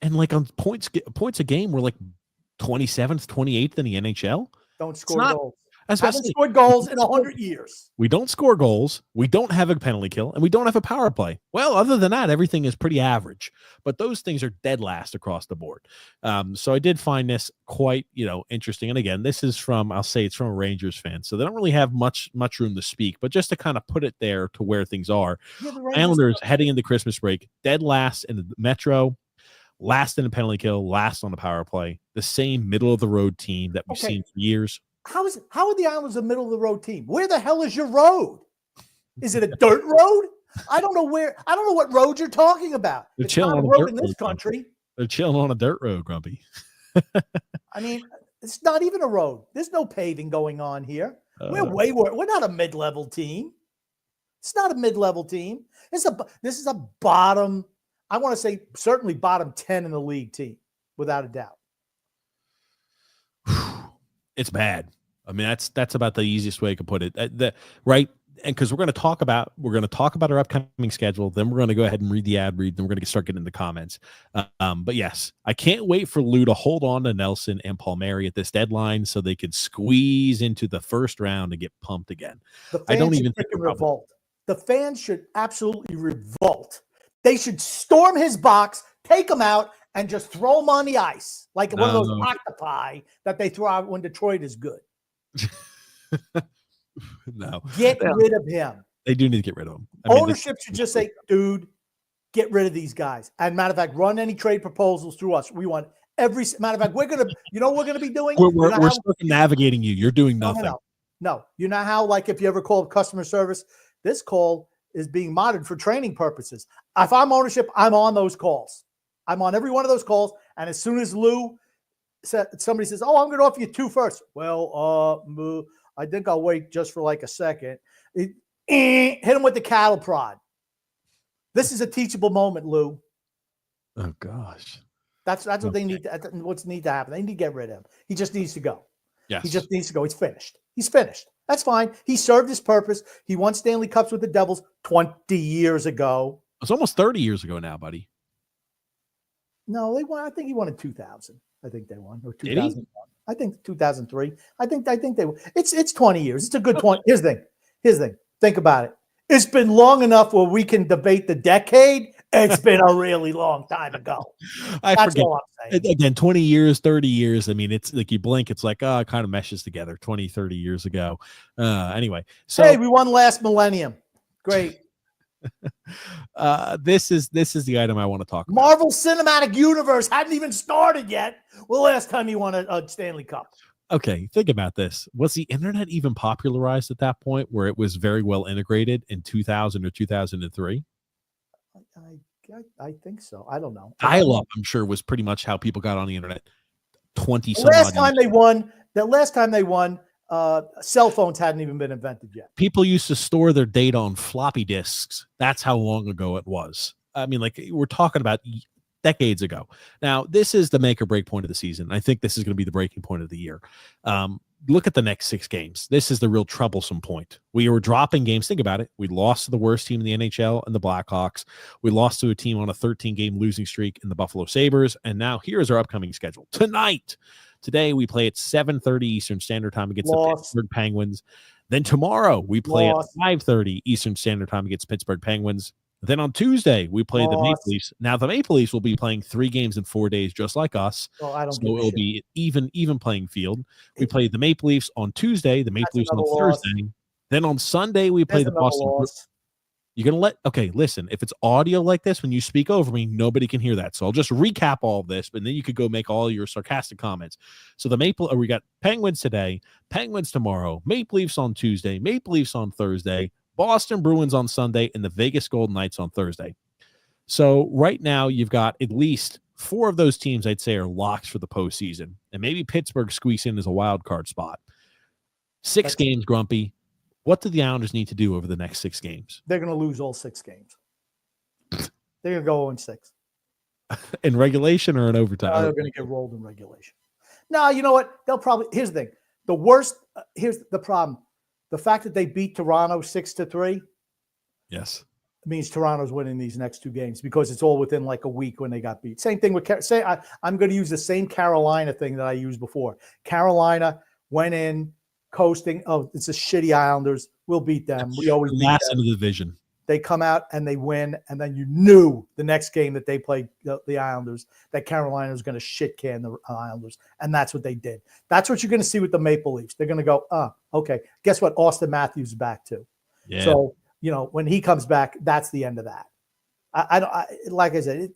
and like on points a game, we're like 27th, 28th in the NHL. Don't score goals. Especially, haven't scored goals in 100 years. We don't score goals. We don't have a penalty kill, and we don't have a power play. Well, other than that, everything is pretty average. But those things are dead last across the board. So I did find this quite, interesting. And again, this is from, I'll say it's from a Rangers fan, so they don't really have much room to speak. But just to kind of put it there to where things are, Islanders heading into Christmas break, dead last in the Metro, last in the penalty kill, last on the power play. The same middle of the road team that we've seen for years. How are the Islanders a middle of the road team? Where the hell is your road? Is it a dirt road? I don't know what road you're talking about. They're it's chilling not a on a road dirt in this road, country. They're chilling on a dirt road, Grumpy. I mean, it's not even a road. There's no paving going on here. We're not a mid-level team. It's not a mid-level team. This is a bottom, I want to say certainly bottom 10 in the league team, without a doubt. It's bad. I mean, that's about the easiest way I could put it. Right? And because we're going to talk about our upcoming schedule, then we're going to go ahead and read the ad read, then we're going to start getting into comments. But yes, I can't wait for Lou to hold on to Nelson and Palmary at this deadline so they could squeeze into the first round and get pumped again. I don't even think revolt. The fans should absolutely revolt. They should storm his box, take him out, and just throw him on the ice like one of those octopi that they throw out when Detroit is good. No. Get rid of him. They do need to get rid of him. Ownership should just say, dude, get rid of these guys. And matter of fact, run any trade proposals through us. We want every matter of fact, we're going to be doing? We're navigating you. You're doing nothing. No. You know how, like, if you ever call customer service, this call is being monitored for training purposes. If I'm ownership, I'm on those calls. I'm on every one of those calls. And as soon as somebody says, "Oh, I'm going to offer you 2 first." Well, I think I'll wait just for like a second. Hit him with the cattle prod. This is a teachable moment, Lou. Oh gosh. That's what they need. What's need to happen? They need to get rid of him. He just needs to go. Yes. He just needs to go. He's finished. That's fine. He served his purpose. He won Stanley Cups with the Devils 20 years ago. It's almost 30 years ago now, buddy. No, they won. I think he won in 2000. I think they won, or Did he? 2001. I think 2003. I think they. It's 20 years. It's a good 20. Here's the thing. Think about it. It's been long enough where we can debate the decade. It's been a really long time ago. That's forget. all I'm saying. Again, 20 years, 30 years. I mean, it's like you blink, it's like, it kind of meshes together 20, 30 years ago. Anyway, so Hey, we won last millennium. Great. this is the item I want to talk about. Marvel Cinematic Universe hadn't even started yet. Well, last time he won a Stanley Cup. Okay, think about this. Was the internet even popularized at that point where it was very well integrated in 2000 or 2003? I think so. I don't know. Dial-up, I'm sure, was pretty much how people got on the internet. 20 The some last odd time they won, cell phones hadn't even been invented yet. people used to store their data on floppy disks. That's how long ago it was. I mean, like, we're talking about decades ago. Now, this is the make or break point of the season. I think this is going to be the breaking point of the year. Look at the next 6 games. This is the real troublesome point. We were dropping games. Think about it. We lost to the worst team in the NHL and the Blackhawks. We lost to a team on a 13-game losing streak in the Buffalo Sabres. And now here's our upcoming schedule. Today, we play at 7:30 Eastern Standard Time against the Pittsburgh Penguins. Then tomorrow, we play at 5:30 Eastern Standard Time against Pittsburgh Penguins. Then on Tuesday, we play the Maple Leafs. Now, the Maple Leafs will be playing 3 games in 4 days, just like us. Well, I don't so it'll be even playing field. We play the Maple Leafs on Tuesday, the Maple Leafs on Thursday. Then on Sunday, we play the Boston. You're going to okay, listen, if it's audio like this, when you speak over me, nobody can hear that. So I'll just recap all of this, but then you could go make all your sarcastic comments. So we got Penguins today, Penguins tomorrow, Maple Leafs on Tuesday, Maple Leafs on Thursday, Boston Bruins on Sunday, and the Vegas Golden Knights on Thursday. So right now you've got at least 4 of those teams I'd say are locks for the postseason, and maybe Pittsburgh squeaks in as a wild card spot. 6 games, Grumpy. What do the Islanders need to do over the next 6 games? They're going to lose all 6 games. They're going to go 0-6. In regulation or in overtime? They're going to get rolled in regulation. No, you know what? Here's the thing. The worst, here's the problem. The fact that they beat Toronto 6-3. Yes. Means Toronto's winning these next 2 games because it's all within like a week when they got beat. Same thing with I'm going to use the same Carolina thing that I used before. Carolina went in coasting. Oh, it's a shitty Islanders. We'll beat them. We always beat last them. in the division. They come out and they win, and then you knew the next game that they played the Islanders that Carolina was going to shit can the Islanders, and that's what they did. That's what you're going to see with the Maple Leafs. They're going to go, okay. Guess what? Austin Matthews is back too. Yeah. So when he comes back, that's the end of that. Like I said,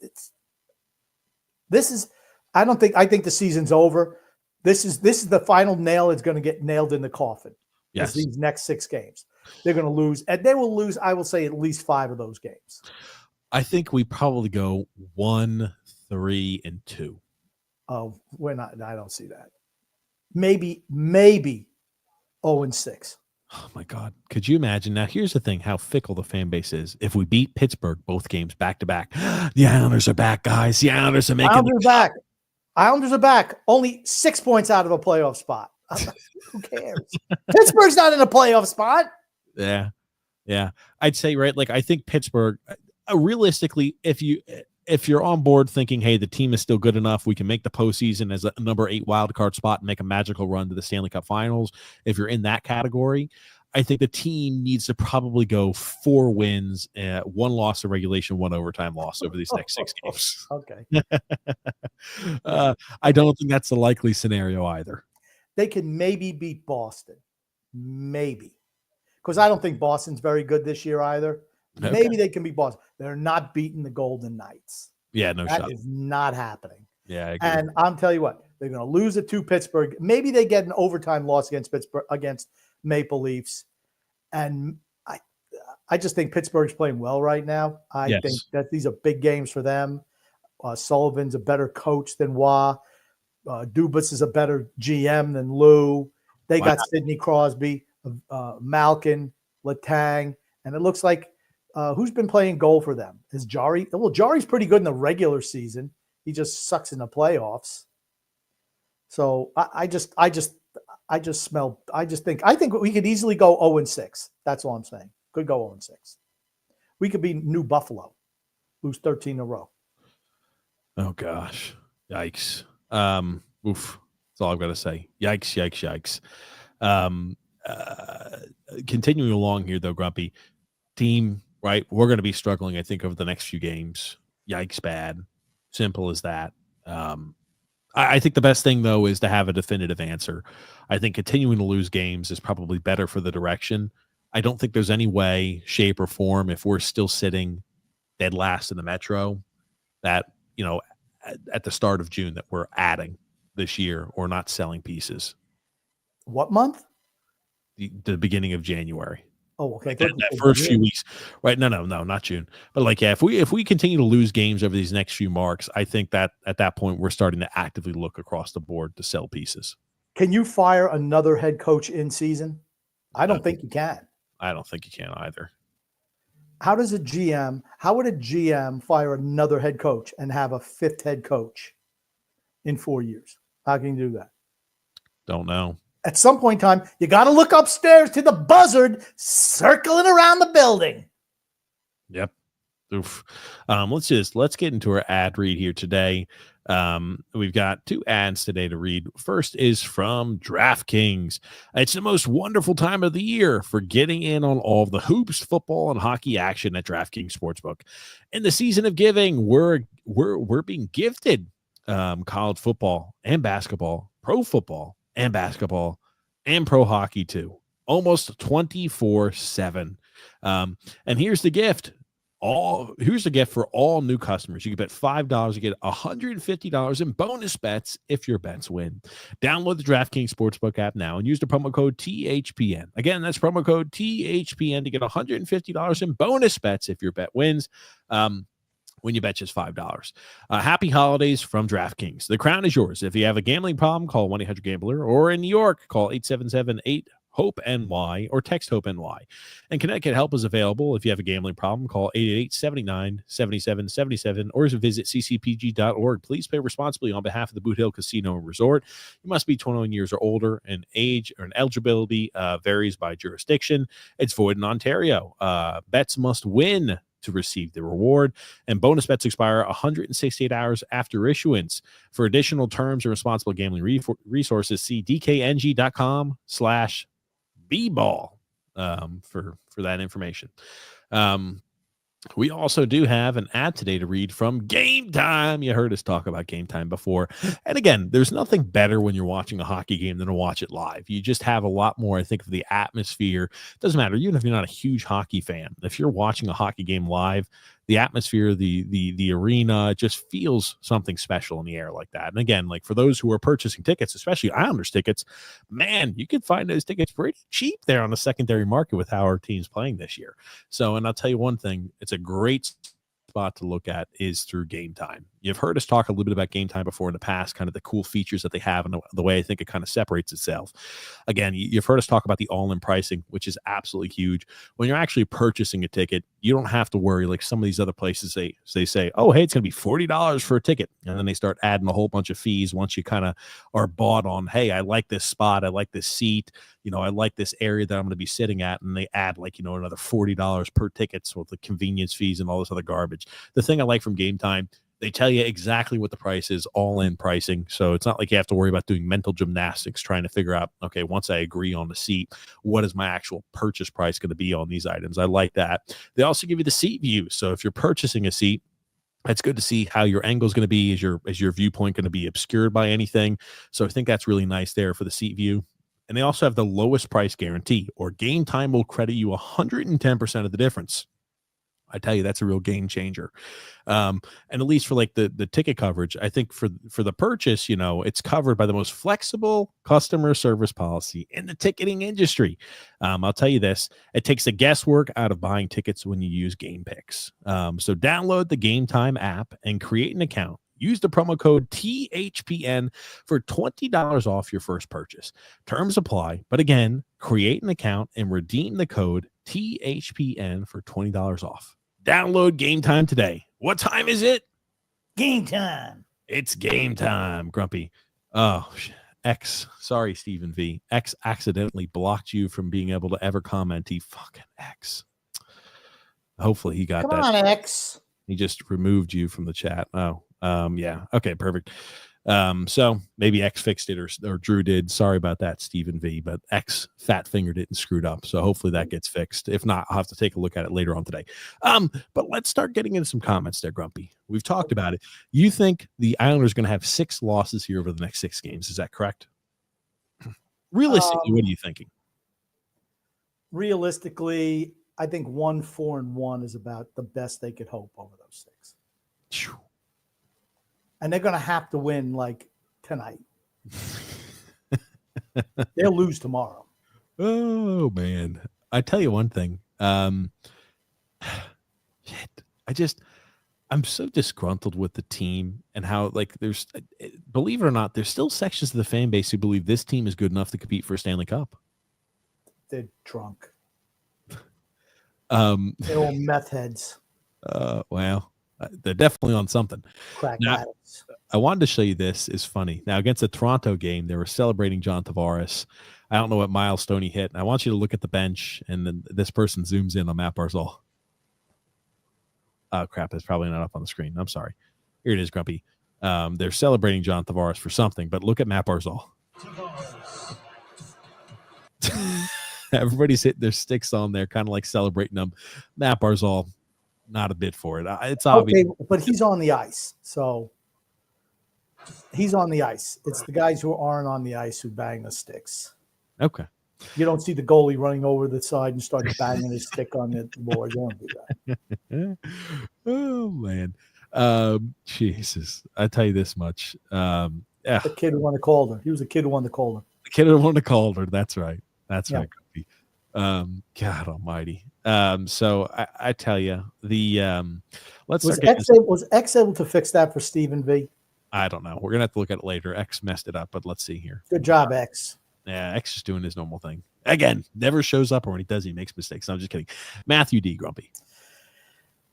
I think the season's over. This is the final nail. It's going to get nailed in the coffin. Yes. These next 6 games. They're going to lose, and they will lose, I will say, at least 5 of those games. I think we probably go 1, 3, and 2. Oh, we're not. I don't see that. Maybe 0-6. Oh, my God. Could you imagine? Now, here's the thing, how fickle the fan base is. If we beat Pittsburgh both games back-to-back, the Islanders are back, guys. The Islanders are making Islanders back. Islanders are back. Only 6 points out of a playoff spot. Who cares? Pittsburgh's not in a playoff spot. Yeah. I'd say, right, like I think Pittsburgh, realistically, if you're on board thinking, hey, the team is still good enough, we can make the postseason as a number 8 wild card spot and make a magical run to the Stanley Cup Finals. If you're in that category, I think the team needs to probably go 4 wins, 1 loss in regulation, 1 overtime loss over these next 6 games. Okay. I don't think that's a likely scenario either. They can maybe beat Boston. Maybe. Because I don't think Boston's very good this year either. Okay. Maybe they can beat Boston. They're not beating the Golden Knights. Yeah, no shot. That is not happening. Yeah, I agree. And I'm telling you what, they're going to lose it to Pittsburgh. Maybe they get an overtime loss against Pittsburgh, against Maple Leafs. And I just think Pittsburgh's playing well right now. I think that these are big games for them. Sullivan's a better coach than Waugh. Dubas is a better GM than Lou. They got Sidney Crosby, Malkin, Letang, and it looks like who's been playing goal for them? Is Jari? Well, Jari's pretty good in the regular season. He just sucks in the playoffs. So I think we could easily go 0-6. That's all I'm saying. Could go 0-6. We could be New Buffalo. lose 13 in a row. Oh gosh. Yikes. Oof. That's all I've got to say. Yikes, yikes, yikes. Continuing along here though, Grumpy. Team, right? We're going to be struggling, I think, over the next few games. Yikes, bad. Simple as that. I think the best thing, though, is to have a definitive answer. I think continuing to lose games is probably better for the direction. I don't think there's any way, shape, or form, if we're still sitting dead last in the Metro, that, you know, at the start of June, that we're adding this year or not selling pieces. What month? The beginning of January. Oh, okay. That first few weeks, right? No, not June. But like, yeah, if we continue to lose games over these next few marks, I think that at that point we're starting to actively look across the board to sell pieces. Can you fire another head coach in season? I don't think you can. I don't think you can either. How would a GM fire another head coach and have a fifth head coach in 4 years? How can you do that? Don't know. At some point in time, you got to look upstairs to the buzzard circling around the building. Yep. Oof. Let's get into our ad read here today. We've got 2 ads today to read. First is from DraftKings. It's the most wonderful time of the year for getting in on all of the hoops, football, and hockey action at DraftKings Sportsbook. In the season of giving, we're being gifted college football and basketball, pro football and basketball, and pro hockey too, almost 24/7. And here's the gift. Here's the gift for all new customers. You can bet $5, you get $150 in bonus bets if your bets win. Download the DraftKings Sportsbook app now and use the promo code THPN. Again, that's promo code THPN to get $150 in bonus bets if your bet wins. When you bet just $5. Happy holidays from DraftKings. The crown is yours. If you have a gambling problem, call 1-800-GAMBLER, or in New York, call 877-8-HOPE-NY or text HOPE-NY. And Connecticut help is available. If you have a gambling problem, call 888-79-7777 or visit ccpg.org. Please play responsibly on behalf of the Boot Hill Casino and Resort. You must be 21 years or older, and age or eligibility varies by jurisdiction. It's void in Ontario. Bets must win to receive the reward, and bonus bets expire 168 hours after issuance. For additional terms and responsible gambling resources, see dkng.com/bball for that information. We also do have an ad today to read from Game Time. You heard us talk about Game Time before. And again, there's nothing better when you're watching a hockey game than to watch it live. You just have a lot more, I think, of the atmosphere. It doesn't matter, even if you're not a huge hockey fan. If you're watching a hockey game live, the atmosphere, the arena, just feels something special in the air like that. And again, like for those who are purchasing tickets, especially Islanders tickets, man, you can find those tickets pretty cheap there on the secondary market with how our team's playing this year. So, and I'll tell you one thing, it's a great spot to look at is through Game Time. You've heard us talk a little bit about Game Time before in the past, kind of the cool features that they have and the way I think it kind of separates itself. Again, you've heard us talk about the all-in pricing, which is absolutely huge. When you're actually purchasing a ticket, you don't have to worry like some of these other places. They say, oh, hey, it's going to be $40 for a ticket. And then they start adding a whole bunch of fees once you kind of are bought on, hey, I like this spot. I like this seat. You know, I like this area that I'm going to be sitting at. And they add like, you know, another $40 per ticket. So with the convenience fees and all this other garbage. The thing I like from Game Time, they tell you exactly what the price is, all-in pricing. So it's not like you have to worry about doing mental gymnastics trying to figure out, okay, once I agree on the seat, what is my actual purchase price going to be on these items? I like that. They also give you the seat view. So if you're purchasing a seat, it's good to see how your angle is going to be. Is your viewpoint going to be obscured by anything? So I think that's really nice there for the seat view. And they also have the lowest price guarantee, or Game Time will credit you 110% of the difference. I tell you, that's a real game changer. And at least for like the ticket coverage, I think for the purchase, you know, it's covered by the most flexible customer service policy in the ticketing industry. I'll tell you this, it takes the guesswork out of buying tickets when you use Game Picks. So download the Game Time app and create an account. Use the promo code THPN for $20 off your first purchase. Terms apply. But again, create an account and redeem the code THPN for $20 off. Download Game Time today. What time is it? Game time. It's game time, Grumpy. Oh, X. Sorry, Stephen V. X accidentally blocked you from being able to ever comment. He fucking X. Hopefully he got that. Come on, X. He just removed you from the chat. Oh, yeah. Okay, perfect. So maybe X fixed it or Drew did. Sorry about that, Stephen V. But X fat fingered it and screwed up. So hopefully that gets fixed. If not, I'll have to take a look at it later on today. But let's start getting into some comments there, Grumpy. We've talked about it. You think the Islanders are going to have 6 losses here over the next 6 games? Is that correct? Realistically, what are you thinking? Realistically, I think 1-4-1 is about the best they could hope over those 6. And they're going to have to win like tonight. They'll lose tomorrow. Oh man. I tell you one thing. I'm so disgruntled with the team and how, like, there's, believe it or not, there's still sections of the fan base who believe this team is good enough to compete for a Stanley Cup. They're drunk. They're all meth heads. Well, they're definitely on something. Crack now, addicts. I wanted to show you this. Is funny. Now, against the Toronto game, they were celebrating John Tavares. I don't know what milestone he hit. And I want you to look at the bench, and then this person zooms in on Matt Barzal. Oh, crap. It's probably not up on the screen. I'm sorry. Here it is, Grumpy. They're celebrating John Tavares for something, but look at Matt Barzal. Everybody's hitting their sticks on there, kind of like celebrating them. Matt Barzal, not a bit for it. It's obvious. Okay, but he's on the ice. So he's on the ice. It's the guys who aren't on the ice who bang the sticks. Okay. You don't see the goalie running over the side and start banging his stick on the board. You don't do that. Oh man. Jesus. I tell you this much. Yeah. The kid who won the Calder. He was the kid who won the Calder. The kid who won the Calder. That's right. That's Yeah. right. God almighty. So I tell you, the let's Was start X able to fix that for Stephen V? I don't know. We're gonna have to look at it later. X messed it up, but let's see here. Good job, X. Yeah, X is doing his normal thing. Again, never shows up, or when he does, he makes mistakes. I'm just kidding. Matthew D. Grumpy.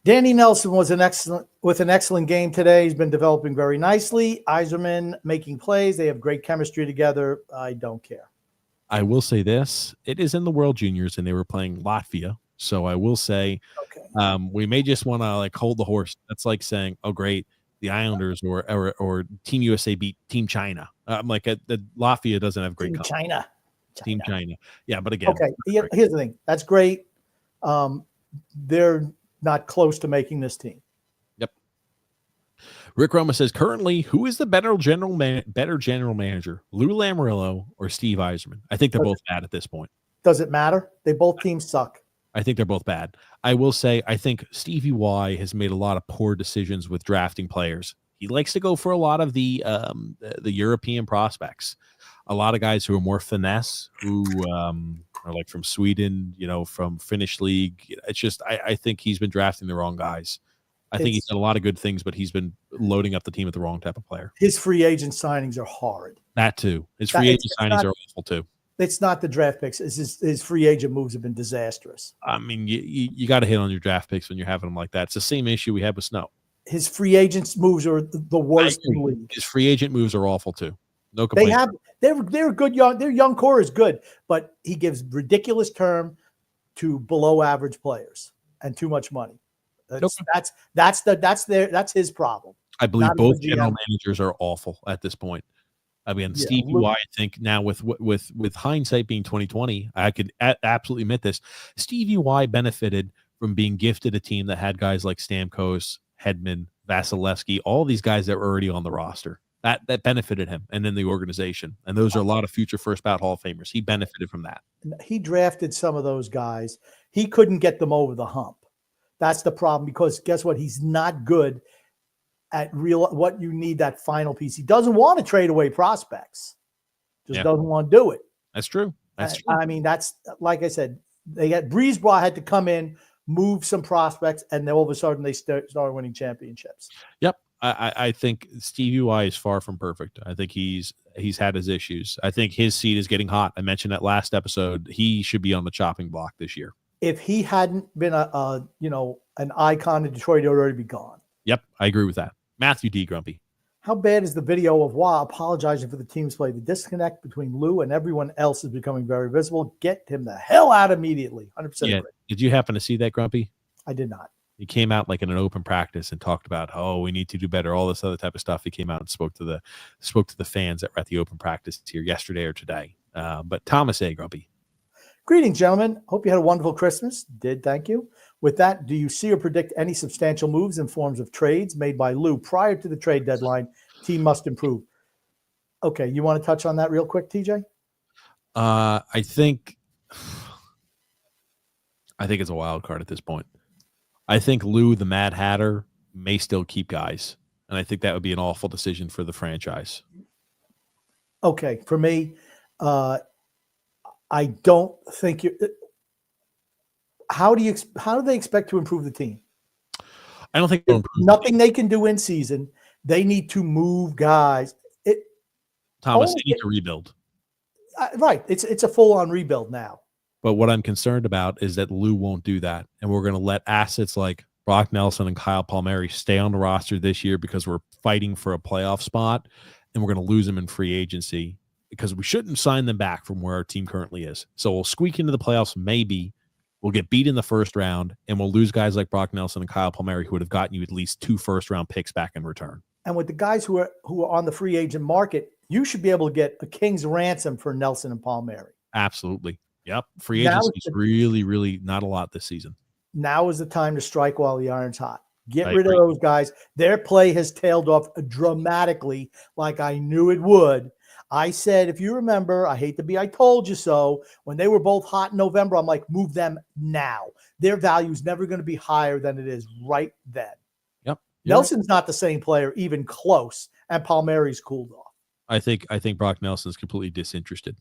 Danny Nelson was an excellent game today. He's been developing very nicely. Eiserman making plays. They have great chemistry together. I don't care. I will say this. It is in the World Juniors, and they were playing Latvia. So I will say we may just want to like hold the horse. That's like saying, oh, great, the Islanders or Team USA beat Team China. I'm like, the Latvia doesn't have great China. Team China. Yeah, but again. Okay, here's the thing. That's great. They're not close to making this team. Yep. Rick Roma says, currently, who is the better general manager, Lou Lamoriello or Steve Eiserman? I think they're both bad at this point. Does it matter? Both teams suck. I think they're both bad. I will say, I think Stevie Y has made a lot of poor decisions with drafting players. He likes to go for a lot of the European prospects. A lot of guys who are more finesse, who are like from Sweden, from Finnish league. It's just, I think he's been drafting the wrong guys. I think he's done a lot of good things, but he's been loading up the team with the wrong type of player. His free agent signings are horrid. That too. His free agent signings are awful too. It's not the draft picks. It's his free agent moves have been disastrous. I mean, you got to hit on your draft picks when you're having them like that. It's the same issue we had with Snow. His free agents moves are the worst in the league. His free agent moves are awful too. No complaints. They're good young. Their young core is good, but he gives ridiculous term to below average players and too much money. That's his problem. I believe both general managers are awful at this point. I mean, Stevie Y, I think now with hindsight being 2020, I could absolutely admit this. Stevie Y benefited from being gifted a team that had guys like Stamkos, Hedman, Vasilevsky, all these guys that were already on the roster. That benefited him and then the organization. And those are a lot of future first ballot Hall of Famers. He benefited from that. He drafted some of those guys. He couldn't get them over the hump. That's the problem, because guess what? He's not good at what you need, that final piece. He doesn't want to trade away prospects. Just doesn't want to do it. That's true. That's true. I mean, that's, like I said, Broussard had to come in, move some prospects, and then all of a sudden they started winning championships. Yep. I think Stevie Y is far from perfect. I think he's had his issues. I think his seat is getting hot. I mentioned that last episode. He should be on the chopping block this year. If he hadn't been an icon in Detroit, he'd already be gone. Yep, I agree with that. Matthew D. Grumpy. How bad is the video of Wah apologizing for the team's play? The disconnect between Lou and everyone else is becoming very visible. Get him the hell out immediately. 100% agree. Did you happen to see that, Grumpy? I did not. He came out like in an open practice and talked about, oh, we need to do better, all this other type of stuff. He came out and spoke to the fans that were at the open practice here yesterday or today. But Thomas A. Grumpy. Greetings, gentlemen. Hope you had a wonderful Christmas. Did, thank you. With that, do you see or predict any substantial moves in forms of trades made by Lou prior to the trade deadline? Team must improve. Okay, you want to touch on that real quick, TJ? I think it's a wild card at this point. I think Lou, the Mad Hatter, may still keep guys, and I think that would be an awful decision for the franchise. Okay, for me, I don't think you. How do they expect to improve the team? I don't think nothing they can do in season. They need to move guys. Thomas, they need to rebuild. Right, it's a full-on rebuild now. But what I'm concerned about is that Lou won't do that, and we're going to let assets like Brock Nelson and Kyle Palmary stay on the roster this year because we're fighting for a playoff spot, and we're going to lose them in free agency because we shouldn't sign them back from where our team currently is. So we'll squeak into the playoffs maybe. We'll get beat in the first round, and we'll lose guys like Brock Nelson and Kyle Palmary who would have gotten you at least 2 first-round picks back in return. And with the guys who are on the free agent market, you should be able to get a king's ransom for Nelson and Palmary. Absolutely. Yep. Free agency is really, really not a lot this season. Now is the time to strike while the iron's hot. Get rid of those guys. Their play has tailed off dramatically like I knew it would. I said, if you remember, I hate to be I told you so, when they were both hot in November, I'm like, move them now. Their value is never going to be higher than it is right then. Yep. Nelson's not the same player, even close, and Palmary's cooled off. I think Brock Nelson's completely disinterested.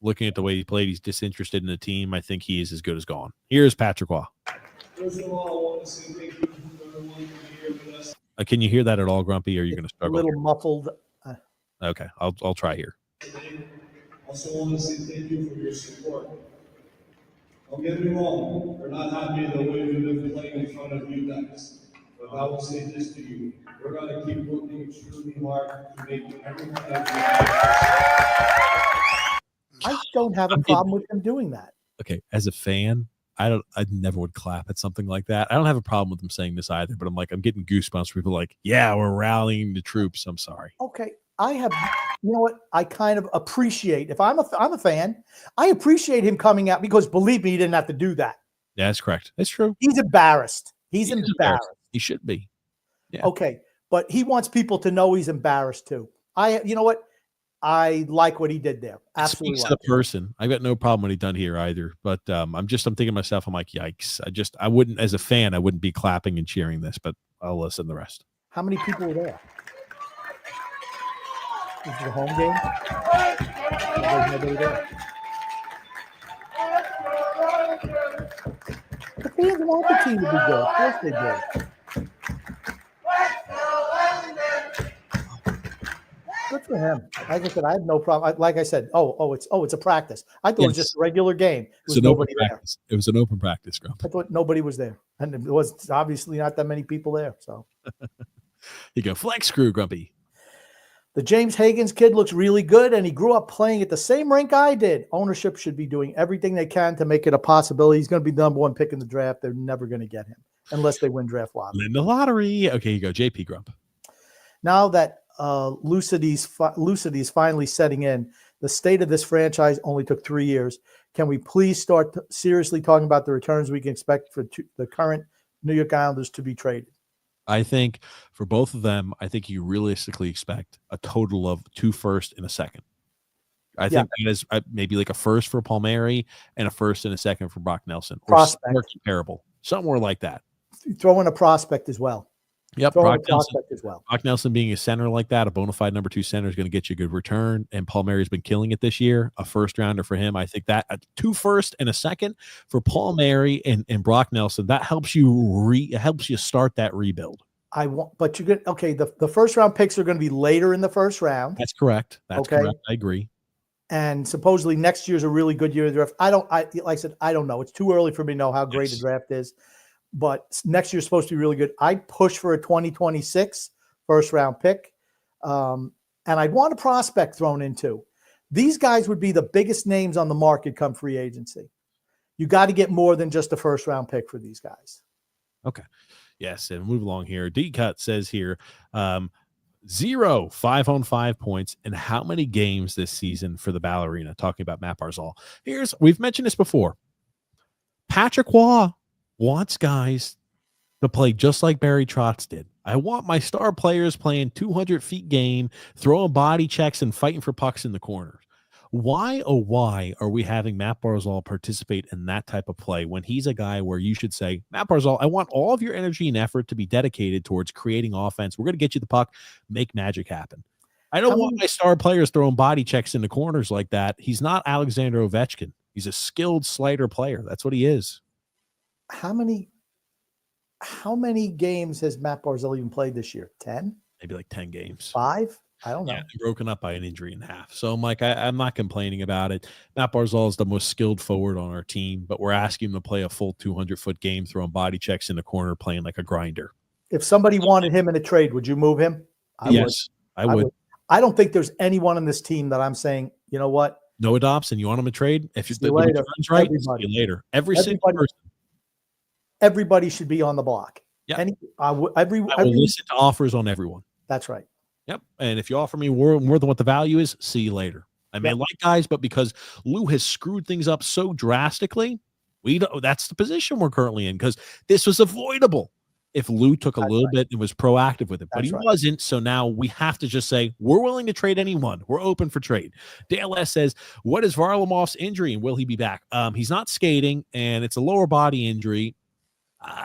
Looking at the way he played, he's disinterested in the team. I think he is as good as gone. Here's Patrick Waugh. First of all, I want to say thank you to everyone here with us. Can you hear that at all, Grumpy? Or are you going to struggle? A little muffled. Okay, I'll try here. Also want to say thank you for your support. Don't get me wrong, we're not happy the way we've been playing in front of you guys. But I will say this to you, we're going to keep working extremely hard to make everything that I don't have a problem with them doing that. Okay, as a fan, I never would clap at something like that. I don't have a problem with them saying this either, but I'm getting goosebumps. People are like, yeah, we're rallying the troops. I'm sorry. Okay. You know what? I kind of appreciate, if I'm a fan, I appreciate him coming out because believe me, he didn't have to do that. Yeah, that's correct. That's true. He's embarrassed. He's embarrassed. He should be. Yeah. Okay. But he wants people to know he's embarrassed too. You know what? I like what he did there. Absolutely. Speaks to the person. I've got no problem what he done here either. But I'm thinking to myself, I'm like, yikes. I wouldn't, as a fan, I wouldn't be clapping and cheering this, but I'll listen to the rest. How many people were there? This is a home game? There's nobody there. The fans want the team to be good. Of course they do. Good for him. Like I said, I have no problem. Like I said, it's a practice. I thought it was just a regular game. There was nobody there. It was an open practice, Grump. I thought nobody was there, and there was obviously not that many people there. So you go flex crew, Grumpy. The James Higgins kid looks really good, and he grew up playing at the same rink I did. Ownership should be doing everything they can to make it a possibility. He's going to be the number 1 pick in the draft. They're never going to get him unless they win draft lottery. In the lottery. Okay, you go, JP Grump. Now that lucidity is finally setting in, the state of this franchise only took 3 years. Can we please start seriously talking about the returns we can expect for the current New York Islanders to be traded? I think for both of them, I think you realistically expect a total of 2 firsts and a second. I think that is maybe like a first for Palmary and a first and a second for Brock Nelson. Prospect. Or comparable. Somewhere like that. Throw in a prospect as well. Yep. Brock Nelson being a center like that, a bona fide number 2 center is going to get you a good return. And Palmary's been killing it this year. A first rounder for him. I think that 2 firsts and a second for Palmary and Brock Nelson, that helps you start that rebuild. But you're good. Okay. The first round picks are going to be later in the first round. That's correct. That's correct. I agree. And supposedly next year's a really good year of the draft. Like I said, I don't know. It's too early for me to know how great the draft is. But next year's supposed to be really good. I'd push for a 2026 first round pick. And I'd want a prospect thrown in too. These guys would be the biggest names on the market come free agency. You got to get more than just a first round pick for these guys. Okay. Yes, and move along here. D-Cut says here, 0 5-on-5 points in how many games this season for the Ballerina? Talking about Matt Barzal. We've mentioned this before. Patrick Waugh wants guys to play just like Barry Trotz did. I want my star players playing 200 feet game, throwing body checks and fighting for pucks in the corners. Why, oh, why are we having Matt Barzal participate in that type of play when he's a guy where you should say, Matt Barzal, I want all of your energy and effort to be dedicated towards creating offense. We're going to get you the puck, make magic happen. I don't want my star players throwing body checks in the corners like that. He's not Alexander Ovechkin. He's a skilled slider player. That's what he is. How many games has Matt Barzal even played this year? 10? Maybe like 10 games. 5? I don't know. Yeah, broken up by an injury in half. So, Mike, I'm not complaining about it. Matt Barzal is the most skilled forward on our team, but we're asking him to play a full 200-foot game, throwing body checks in the corner, playing like a grinder. If somebody wanted him in a trade, would you move him? Yes, I would. I don't think there's anyone on this team that I'm saying, you know what? No adopts, and you want him to trade? If See the you later. return's right, Everybody. see you later. Every single person. Everybody should be on the block. Yeah. I will listen to offers on everyone. That's right. Yep. And if you offer me more than what the value is, see you later. I may like guys, but because Lou has screwed things up so drastically, that's the position we're currently in, because this was avoidable if Lou took a little bit and was proactive with it, but he wasn't. So now we have to just say, we're willing to trade anyone. We're open for trade. Dale S says, what is Varlamov's injury and will he be back? He's not skating and it's a lower body injury.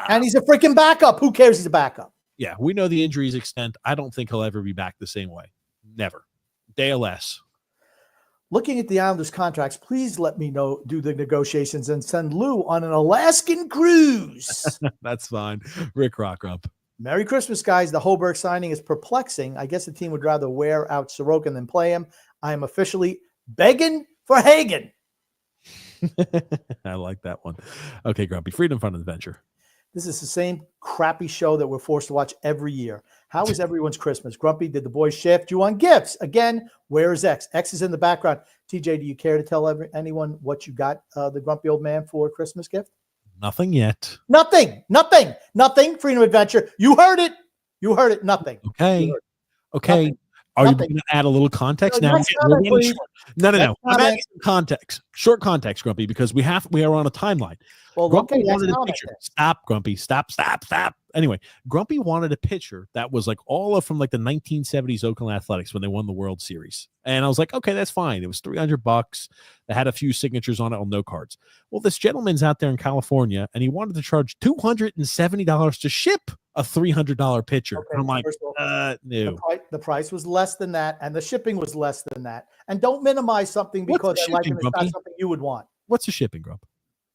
And he's a freaking backup. Who cares? He's a backup. Yeah, we know the injury's extent. I don't think he'll ever be back the same way. Never. Dale S. Looking at the Islanders' contracts, please let me know, do the negotiations and send Lou on an Alaskan cruise. That's fine. Rick Rockrump. Merry Christmas, guys. The Hoberg signing is perplexing. I guess the team would rather wear out Sorokin than play him. I am officially begging for Hagen. I like that one. Okay, Grumpy. Freedom Fund Adventure. This is the same crappy show that we're forced to watch every year. How is everyone's Christmas? Grumpy, did the boys shaft you on gifts? Again, where is X? X is in the background. TJ, do you care to tell anyone what you got the grumpy old man for a Christmas gift? Nothing yet. Nothing. Freedom Adventure. You heard it. Nothing. Okay. Nothing. Are you going to add a little context now? No. I'm adding some context. Short context, Grumpy, because we are on a timeline. Well, Grumpy wanted a picture. Stop, Grumpy. Stop. Anyway, Grumpy wanted a picture that was like all from like the 1970s Oakland Athletics when they won the World Series. And I was like, okay, that's fine. It was $300. They had a few signatures on it on no cards. Well, this gentleman's out there in California and he wanted to charge $270 to ship a $300 picture. Okay, and I'm like, no. The price was less than that, and the shipping was less than that. And don't minimize something because I like it. It's not something you would want. What's the shipping, Grump?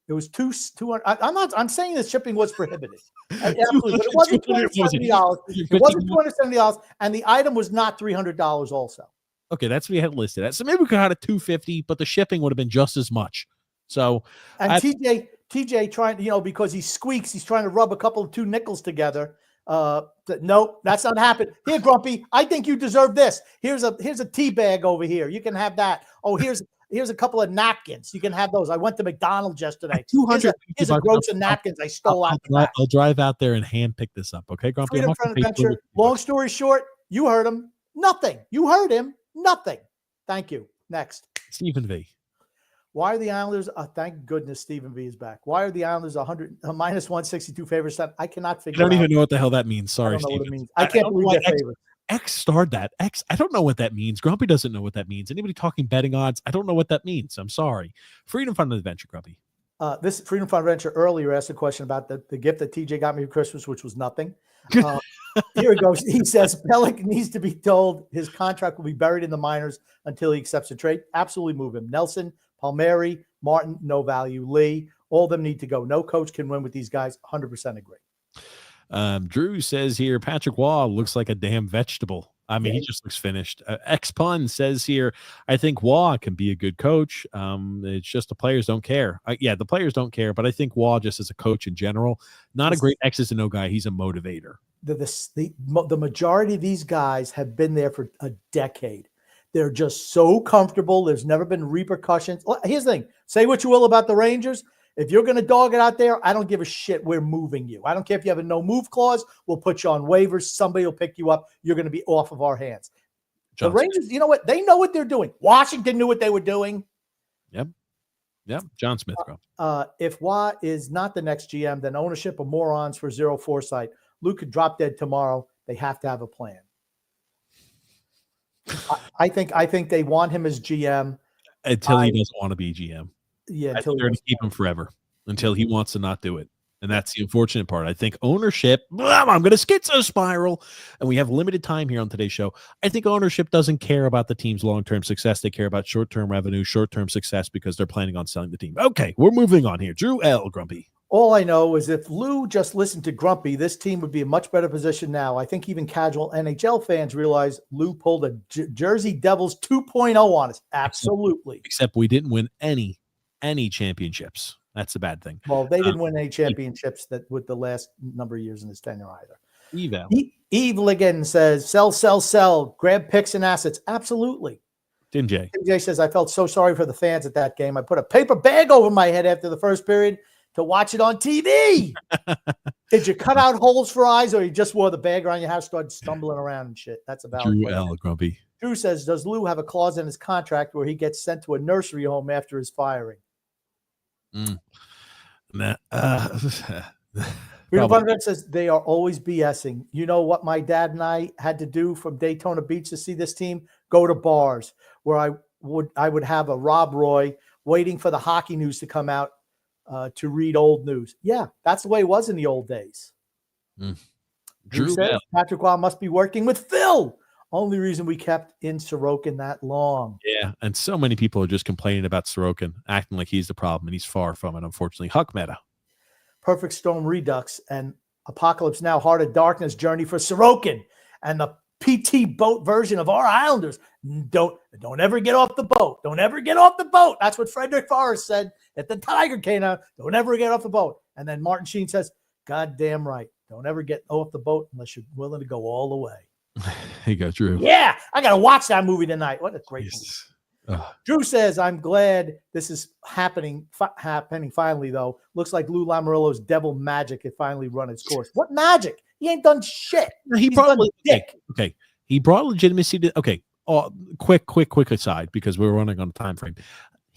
It was 200. I'm saying the shipping was prohibitive. Absolutely, but it wasn't $270. It wasn't $270, and the item was not $300 also. Okay, that's what we had listed at. So maybe we could have had $250, but the shipping would have been just as much. So and TJ trying, because he squeaks, he's trying to rub a couple of two nickels together. Nope, that's not happening. Here, Grumpy, I think you deserve this. Here's a tea bag over here. You can have that. Oh, here's a couple of napkins. You can have those. I went to McDonald's yesterday. 200. Here's a gross of napkins I stole out. I'll drive out there and hand pick this up. Okay, Grumpy. Long story short, you heard him. Nothing. You heard him. Nothing. Thank you. Next. Stephen V. Why are the Islanders? Thank goodness Stephen V is back. Why are the Islanders minus 162 favorites? I cannot figure. I don't even know what the hell that means. Sorry, Stephen. I can't believe that favorites. X starred that. X, I don't know what that means. Grumpy doesn't know what that means. Anybody talking betting odds? I don't know what that means. I'm sorry. Freedom Fund Adventure, Grumpy. This Freedom Fund Adventure earlier asked a question about the gift that TJ got me for Christmas, which was nothing. Here it goes. He says Pellick needs to be told his contract will be buried in the minors until he accepts a trade. Absolutely move him. Nelson, Palmary, Martin, no value. Lee, all of them need to go. No coach can win with these guys. 100% agree. Drew says here, Patrick Waugh looks like a damn vegetable. I mean, he just looks finished. X-Pun says here, I think Waugh can be a good coach. It's just the players don't care. The players don't care, but I think Waugh just as a coach in general, not a great X's and O guy. He's a motivator. The majority of these guys have been there for a decade. They're just so comfortable. There's never been repercussions. Here's the thing. Say what you will about the Rangers. If you're going to dog it out there, I don't give a shit. We're moving you. I don't care if you have a no move clause. We'll put you on waivers. Somebody will pick you up. You're going to be off of our hands. The Rangers, you know what? They know what they're doing. Washington knew what they were doing. Yep. John Smith, bro. If Waugh is not the next GM, then ownership are morons for zero foresight. Luke could drop dead tomorrow. They have to have a plan. I think they want him as GM until he doesn't want to be GM. Yeah, until they're going to keep him forever until he wants to not do it. And that's the unfortunate part. I think ownership, I'm going to schizo spiral, and we have limited time here on today's show. I think ownership doesn't care about the team's long-term success. They care about short-term revenue, short-term success, because they're planning on selling the team. Okay, we're moving on here. Drew L. Grumpy. All I know is if Lou just listened to Grumpy, this team would be in much better position now. I think even casual NHL fans realize Lou pulled a Jersey Devils 2.0 on us. Absolutely. Except we didn't win any championships. That's the bad thing. Well, they didn't win any championships that with the last number of years in his tenure either. Eve Ligon says, sell, grab picks and assets. Absolutely. Tim J says, I felt so sorry for the fans at that game. I put a paper bag over my head after the first period to watch it on TV. Did you cut out holes for eyes, or you just wore the bag around your house, started stumbling around and shit? That's about Drew L. Grumpy. Drew says, does Lou have a clause in his contract where he gets sent to a nursery home after his firing? Freedom Fund says they are always BSing. You know what my dad and I had to do from Daytona Beach to see this team? Go to bars where I would have a Rob Roy waiting for the hockey news to come out to read old news. Yeah, that's the way it was in the old days. Drew says Patrick Waugh must be working with Phil. Only reason we kept in Sorokin that long. Yeah, and so many people are just complaining about Sorokin, acting like he's the problem, and he's far from it, unfortunately. Huck Meta. Perfect Storm Redux and Apocalypse Now, Heart of Darkness journey for Sorokin and the PT boat version of our Islanders. Don't ever get off the boat. Don't ever get off the boat. That's what Frederick Forrest said at the Tiger came out. Don't ever get off the boat. And then Martin Sheen says, God damn right. Don't ever get off the boat unless you're willing to go all the way. Here you go, Drew. Yeah, I got to watch that movie tonight. What a great movie. Drew says, I'm glad this is happening finally, though. Looks like Lou Lamoriello's devil magic had finally run its course. What magic? He ain't done shit. He probably okay. He brought legitimacy to quick aside, because we're running on a time frame.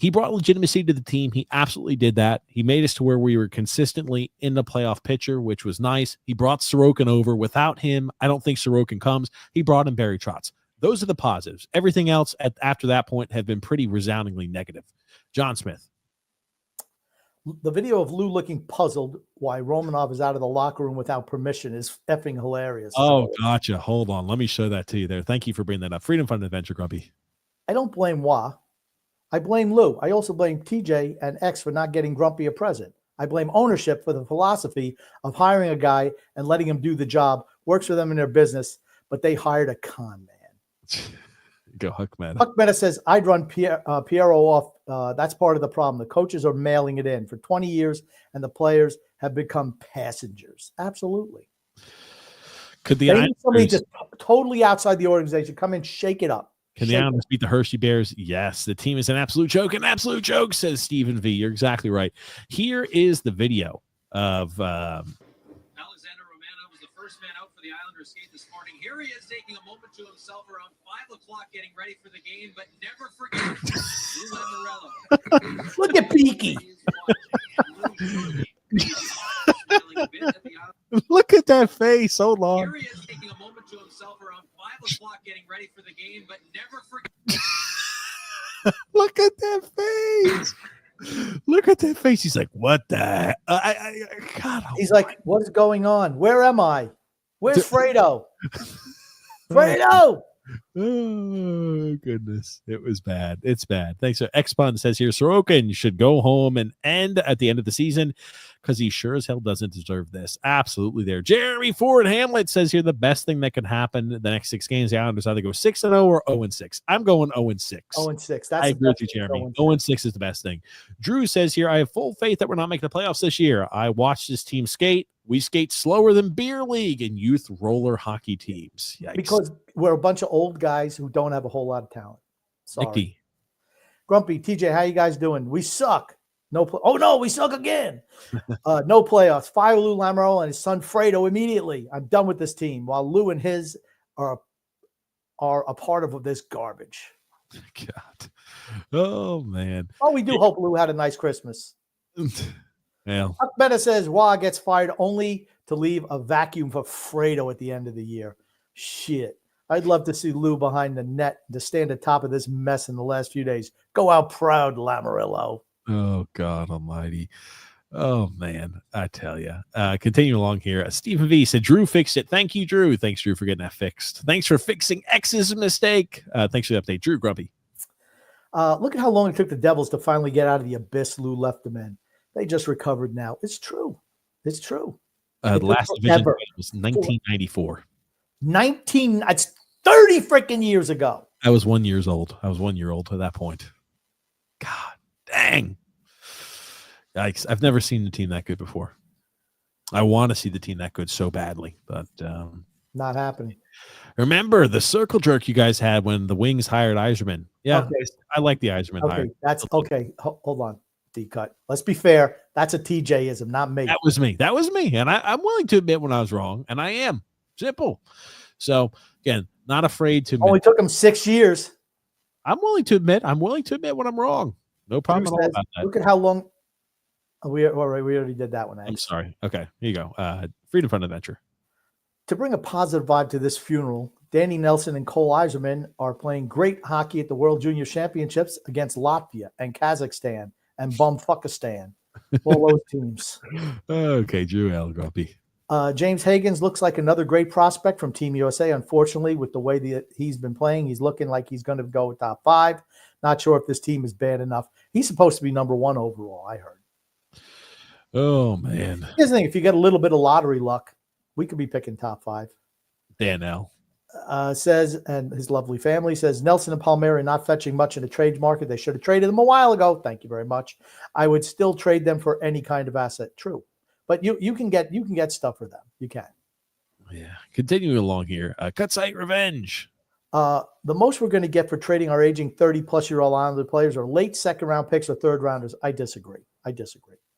He brought legitimacy to the team. He absolutely did that. He made us to where we were consistently in the playoff picture, which was nice. He brought Sorokin over. Without him, I don't think Sorokin comes. He brought in Barry Trotz. Those are the positives. Everything else after that point have been pretty resoundingly negative. John Smith. The video of Lou looking puzzled why Romanov is out of the locker room without permission is effing hilarious. Oh, gotcha. Hold on. Let me show that to you there. Thank you for bringing that up. Freedom Fund Adventure, Grumpy. I don't blame Waugh. I blame Lou. I also blame TJ and X for not getting Grumpy a present. I blame ownership for the philosophy of hiring a guy and letting him do the job. Works for them in their business, but they hired a con man. Go Huck Meta. Huck Meta says, I'd run Piero off. That's part of the problem. The coaches are mailing it in for 20 years, and the players have become passengers. Absolutely. Could the somebody just totally outside the organization come in, shake it up? Can the Islanders beat the Hershey Bears? Yes. The team is an absolute joke. An absolute joke, says Stephen V. You're exactly right. Here is the video of Alexander Romano was the first man out for the Islanders skate this morning. Here he is taking a moment to himself around 5 o'clock, getting ready for the game, but never forget Lou Lamoriello. Look at Peaky. Look at that face. Hold on. Here he is taking a moment to himself around 5 o'clock, getting ready for the game, but never forget. Look at that face. Look at that face. He's like, what the? God, he's like, what is going on? Where am I? Where's Fredo? Fredo! Oh, goodness. It was bad. It's bad. Thanks. X-Pun says here, Sorokin should go home and end at the end of the season because he sure as hell doesn't deserve this. Absolutely there. Jeremy Ford Hamlet says here, the best thing that could happen the next 6 games, the Islanders either go 6-0 or 0-6. I'm going 0-6. 0-6. I agree with you, Jeremy. 0-6 is the best thing. Drew says here, I have full faith that we're not making the playoffs this year. I watched this team skate. We skate slower than beer league and youth roller hockey teams. Yikes. Because we're a bunch of old guys who don't have a whole lot of talent. Sorry. Nicky. Grumpy, TJ, how you guys doing? We suck. Oh no, we suck again. No playoffs. Fire Lou Lamoriello and his son Fredo immediately. I'm done with this team. While Lou and his are a part of this garbage. God. Oh man. Oh, we do hope Lou had a nice Christmas. Well, Chuck Bennett says Wah gets fired only to leave a vacuum for Fredo at the end of the year. Shit. I'd love to see Lou behind the net to stand atop of this mess in the last few days. Go out proud, Lamoriello. oh God Almighty. Oh man, I tell you. Continue along here. Stephen V said Drew fixed it. Thank you, Drew. Thanks, Drew, for getting that fixed. Thanks for fixing X's mistake. Thanks for the update, Drew Grumpy. Look at how long it took the Devils to finally get out of the abyss Lou left them in. They just recovered now. It's true. It's true. The last division was 1994. That's 30 freaking years ago. I was 1 year old. I was 1 year old at that point. God dang. Yikes. I've never seen the team that good before. I want to see the team that good so badly, but not happening. Remember the circle jerk you guys had when the Wings hired Eiserman. Yeah, okay. I like the Eiserman hire. That's okay. Hold on, D-Cut. Let's be fair. That's a TJ-ism, not me. That was me. And I'm willing to admit when I was wrong, and I am. Simple. So, again, not afraid to admit. Only took him 6 years. I'm willing to admit when I'm wrong. No problem at all about that. Look at how long. We already did that one. I'm sorry. Okay, here you go. Freedom Fund Adventure. To bring a positive vibe to this funeral, Danny Nelson and Cole Eiserman are playing great hockey at the World Junior Championships against Latvia and Kazakhstan and Bumfuckistan. All those teams. Okay, Drew L. Grumpy. James Higgins looks like another great prospect from Team USA. Unfortunately, with the way that he's been playing, he's looking like he's going to go top 5. Not sure if this team is bad enough. He's supposed to be number 1 overall, I heard. Oh, man. Here's the thing. If you get a little bit of lottery luck, we could be picking top 5. Dan L. Says, and his lovely family says, Nelson and Palmary are not fetching much in the trade market. They should have traded them a while ago. Thank you very much. I would still trade them for any kind of asset. True. But you can get stuff for them. You can. Yeah. Continuing along here. Cut site revenge. The most we're going to get for trading our aging 30-plus-year-old Islander players are late second-round picks or third-rounders. I disagree.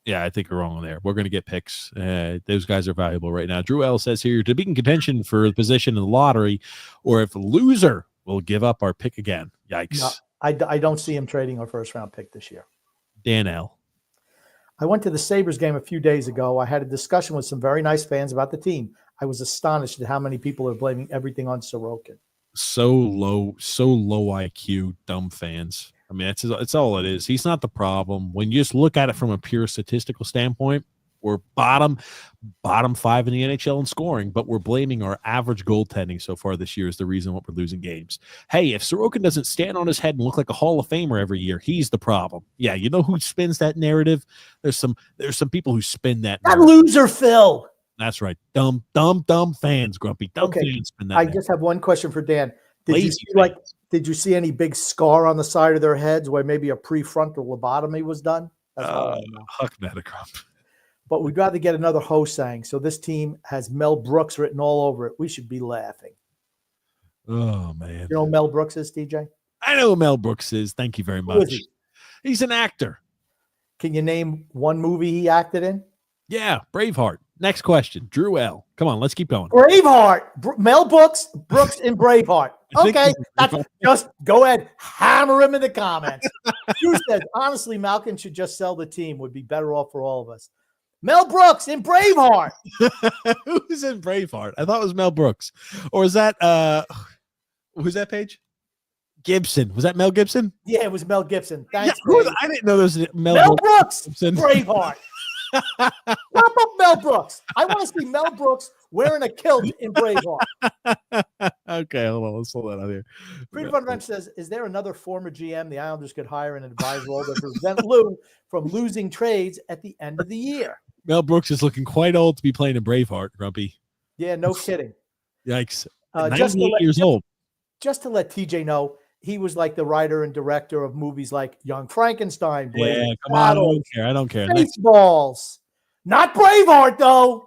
Yeah, I think you're wrong there. We're going to get picks. Those guys are valuable right now. Drew L. says here, to be in contention for the position in the lottery, or if a loser will give up our pick again. Yikes. No, I don't see him trading our first-round pick this year. Dan L. I went to the Sabres game a few days ago. I had a discussion with some very nice fans about the team. I was astonished at how many people are blaming everything on Sorokin. So low IQ, dumb fans. I mean, it's all it is. He's not the problem. When you just look at it from a pure statistical standpoint, we're bottom 5 in the NHL in scoring, but we're blaming our average goaltending so far this year as the reason why we're losing games. Hey, if Sorokin doesn't stand on his head and look like a Hall of Famer every year, he's the problem. Yeah, you know who spins that narrative? There's some people who spin that. That loser, Phil. That's right. Dumb fans, Grumpy. Dumb fans spin that. I just have one question for Dan. Did you see any big scar on the side of their heads where maybe a prefrontal lobotomy was done? Huck Metagrump. But we'd rather get another Hosang. So this team has Mel Brooks written all over it. We should be laughing. Oh, man. You know who Mel Brooks is, TJ? I know who Mel Brooks is. Thank you very much. He's an actor. Can you name one movie he acted in? Yeah, Braveheart. Next question. Drew L. Come on, let's keep going. Braveheart. Mel Brooks in Braveheart. Okay, just go ahead. Hammer him in the comments. Drew says, honestly, Malkin should just sell the team. Would be better off for all of us. Mel Brooks in Braveheart. Who's in Braveheart? I thought it was Mel Brooks. Or is that who's that page? Gibson. Was that Mel Gibson? Yeah, it was Mel Gibson. Thanks. Yeah, I didn't know there was Mel Brooks. Gibson. Braveheart. Pop up Mel Brooks. I want to see Mel Brooks wearing a kilt in Braveheart. Okay, hold on. Let's hold that out here. Freedom Fund Ranch says, is there another former GM the Islanders could hire an advisor role to prevent Lou from losing trades at the end of the year? Mel Brooks is looking quite old to be playing in Braveheart, Grumpy. Yeah, no kidding. Yikes. 98 years old. Just to let TJ know, he was like the writer and director of movies like Young Frankenstein. Yeah, come on. I don't care. Baseballs. Not Braveheart, though.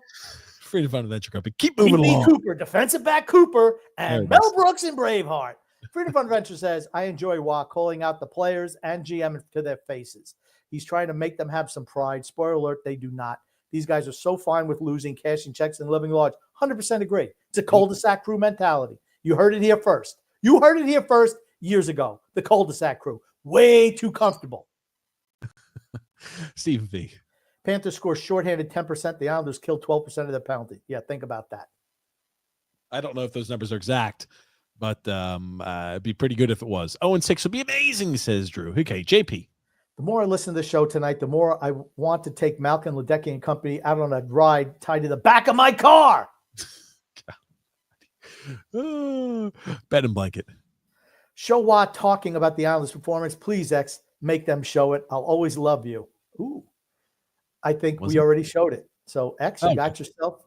Freedom Fund Adventure Company. Keep moving along. Cooper, defensive back Cooper, and Mel Brooks in Braveheart. Freedom Fund Adventure says, I enjoy calling out the players and GM to their faces. He's trying to make them have some pride. Spoiler alert, they do not. These guys are so fine with losing, cashing checks, and living large. 100% agree. It's a cul-de-sac crew mentality. You heard it here first. You heard it here first years ago. The cul-de-sac crew. Way too comfortable. Stephen V. Panthers score shorthanded 10%. The Islanders kill 12% of their penalty. Yeah, think about that. I don't know if those numbers are exact, but it'd be pretty good if it was. 0-6 would be amazing, says Drew. Okay, JP. The more I listen to the show tonight, the more I want to take Malcolm Ledecky and company out on a ride tied to the back of my car. Bed and blanket. Show Watt talking about the Islanders' performance. Please, X, make them show it. I'll always love you. Ooh. I think we already showed it. So, X, you got yourself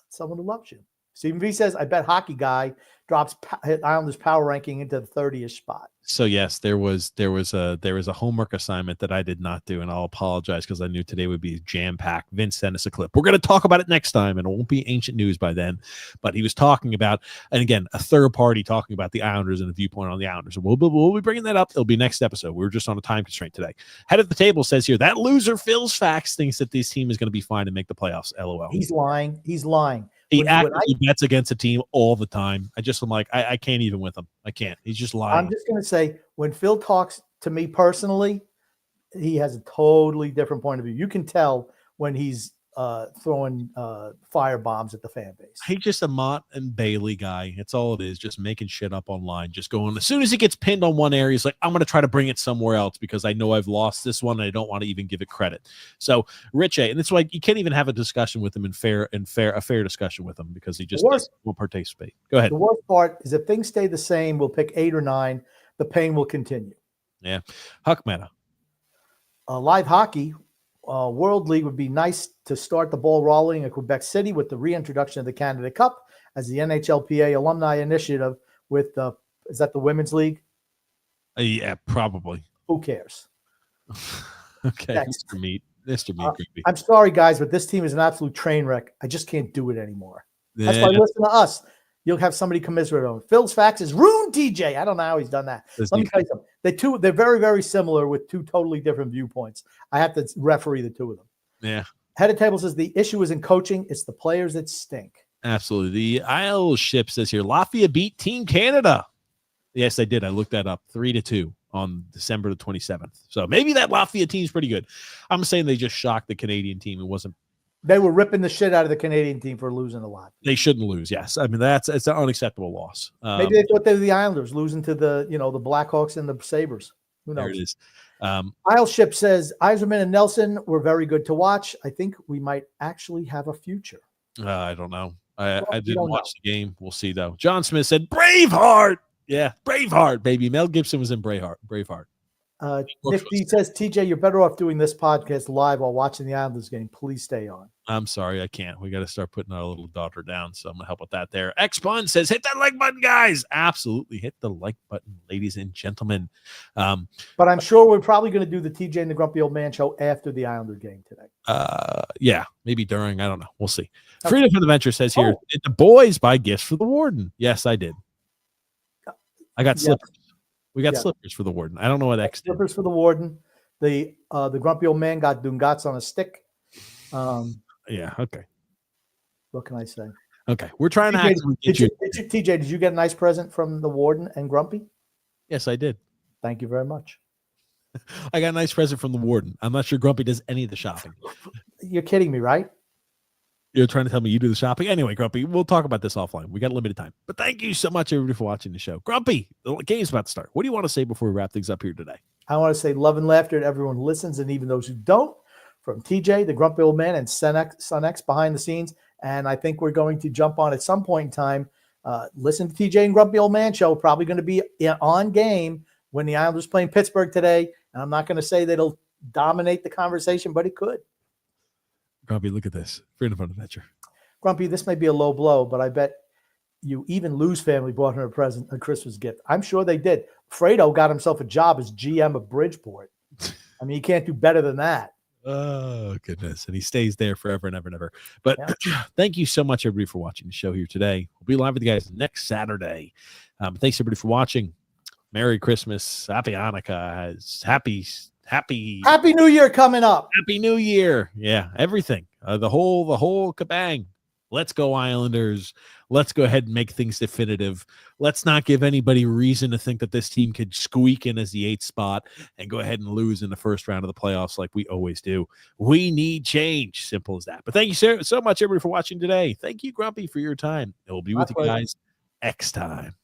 someone who loves you. Stephen V says, I bet hockey guy drops Islanders power ranking into the 30th spot. So yes, there was a homework assignment that I did not do, and I'll apologize because I knew today would be jam-packed. Vince sent us a clip. We're going to talk about it next time, and it won't be ancient news by then. But he was talking about, and again, a third party talking about the Islanders and a viewpoint on the Islanders. We'll be bringing that up. It'll be next episode. We were just on a time constraint today. Head of the table says here that loser Phil's Facts thinks that this team is going to be fine and make the playoffs. LOL. He's lying. He's lying. He actively bets against a team all the time. I'm like, I can't even with him. I can't. He's just lying. I'm just going to say, when Phil talks to me personally, he has a totally different point of view. You can tell when he's throwing fire bombs at the fan base. He's just a Mott and Bailey guy. It's all it is. Just making shit up online. Just going, as soon as he gets pinned on one area, he's like, I'm going to try to bring it somewhere else because I know I've lost this one and I don't want to even give it credit. So Rich A, and it's like you can't even have a discussion with him a fair discussion with him because he just won't participate. Go ahead. The worst part is if things stay the same, we'll pick 8 or 9. The pain will continue. Yeah. Huck Meta. Live hockey. World League would be nice to start the ball rolling at Quebec City with the reintroduction of the Canada Cup as the NHLPA alumni initiative with is that the Women's League? Yeah, probably. Who cares? Okay, Next. Mr. Meat. I'm sorry, guys, but this team is an absolute train wreck. I just can't do it anymore. That's why listen to us. You'll have somebody commiserate on. Phil's Facts is ruined TJ. I don't know how he's done that. Let me tell you something. They're very, very similar with two totally different viewpoints. I have to referee the two of them. Yeah. Head of table says the issue isn't coaching, it's the players that stink. Absolutely. The Isle ship says here, Lafayette beat Team Canada. Yes, I did. I looked that up. 3-2 on December the 27th. So maybe that Lafayette team's pretty good. I'm saying they just shocked the Canadian team. It wasn't. They were ripping the shit out of the Canadian team for losing a lot. They shouldn't lose. Yes, I mean it's an unacceptable loss. Maybe they thought they were the Islanders losing to the the Blackhawks and the Sabres. Who knows? There it is. Isle Ship says Eiserman and Nelson were very good to watch. I think we might actually have a future. I don't know. I didn't watch the game. We'll see though. John Smith said Braveheart. Yeah, Braveheart, baby. Mel Gibson was in Braveheart. Nick D says, TJ, you're better off doing this podcast live while watching the Islanders game. Please stay on. I'm sorry, I can't. We got to start putting our little daughter down, so I'm going to help with that there. X-Bun says, hit that like button, guys. Absolutely. Hit the like button, ladies and gentlemen. But I'm sure we're probably going to do the TJ and the Grumpy Old Man show after the Islander game today. Yeah, maybe during. I don't know. We'll see. Okay. Freedom from the Venture says here, did the boys buy gifts for the warden? Yes, I did. I got slippers. We got slippers for the warden. I don't know what X did. Slippers for the warden. The Grumpy Old Man got Dungats on a stick. Yeah. Okay. What can I say? Okay. We're trying to TJ, did you get a nice present from the warden and Grumpy? Yes, I did. Thank you very much. I got a nice present from the warden. I'm not sure Grumpy does any of the shopping. You're kidding me, right? You're trying to tell me you do the shopping? Anyway, Grumpy, we'll talk about this offline. We got limited time. But thank you so much, everybody, for watching the show. Grumpy, the game's about to start. What do you want to say before we wrap things up here today? I want to say love and laughter to everyone who listens and even those who don't. From TJ, the Grumpy Old Man, and Son X behind the scenes. And I think we're going to jump on at some point in time. Listen to TJ and Grumpy Old Man show. Probably going to be on game when the Islanders playing Pittsburgh today. And I'm not going to say that it'll dominate the conversation, but it could. Grumpy, look at this. Freedom from Adventure. Grumpy, this may be a low blow, but I bet you even Lou's family bought her a Christmas gift. I'm sure they did. Fredo got himself a job as GM of Bridgeport. I mean, you can't do better than that. Oh, goodness. And he stays there forever and ever and ever. But thank you so much, everybody, for watching the show here today. We'll be live with you guys next Saturday. Thanks, everybody, for watching. Merry Christmas. Happy Hanukkah. Happy Happy New Year coming up. Happy New Year. Yeah, everything. The whole kabang. Let's go Islanders. Let's go ahead and make things definitive. Let's not give anybody reason to think that this team could squeak in as the 8th spot and go ahead and lose in the first round of the playoffs like we always do. We need change. Simple as that. But thank you so much, everybody, for watching today. Thank you, Grumpy, for your time. And we'll be with you guys next time.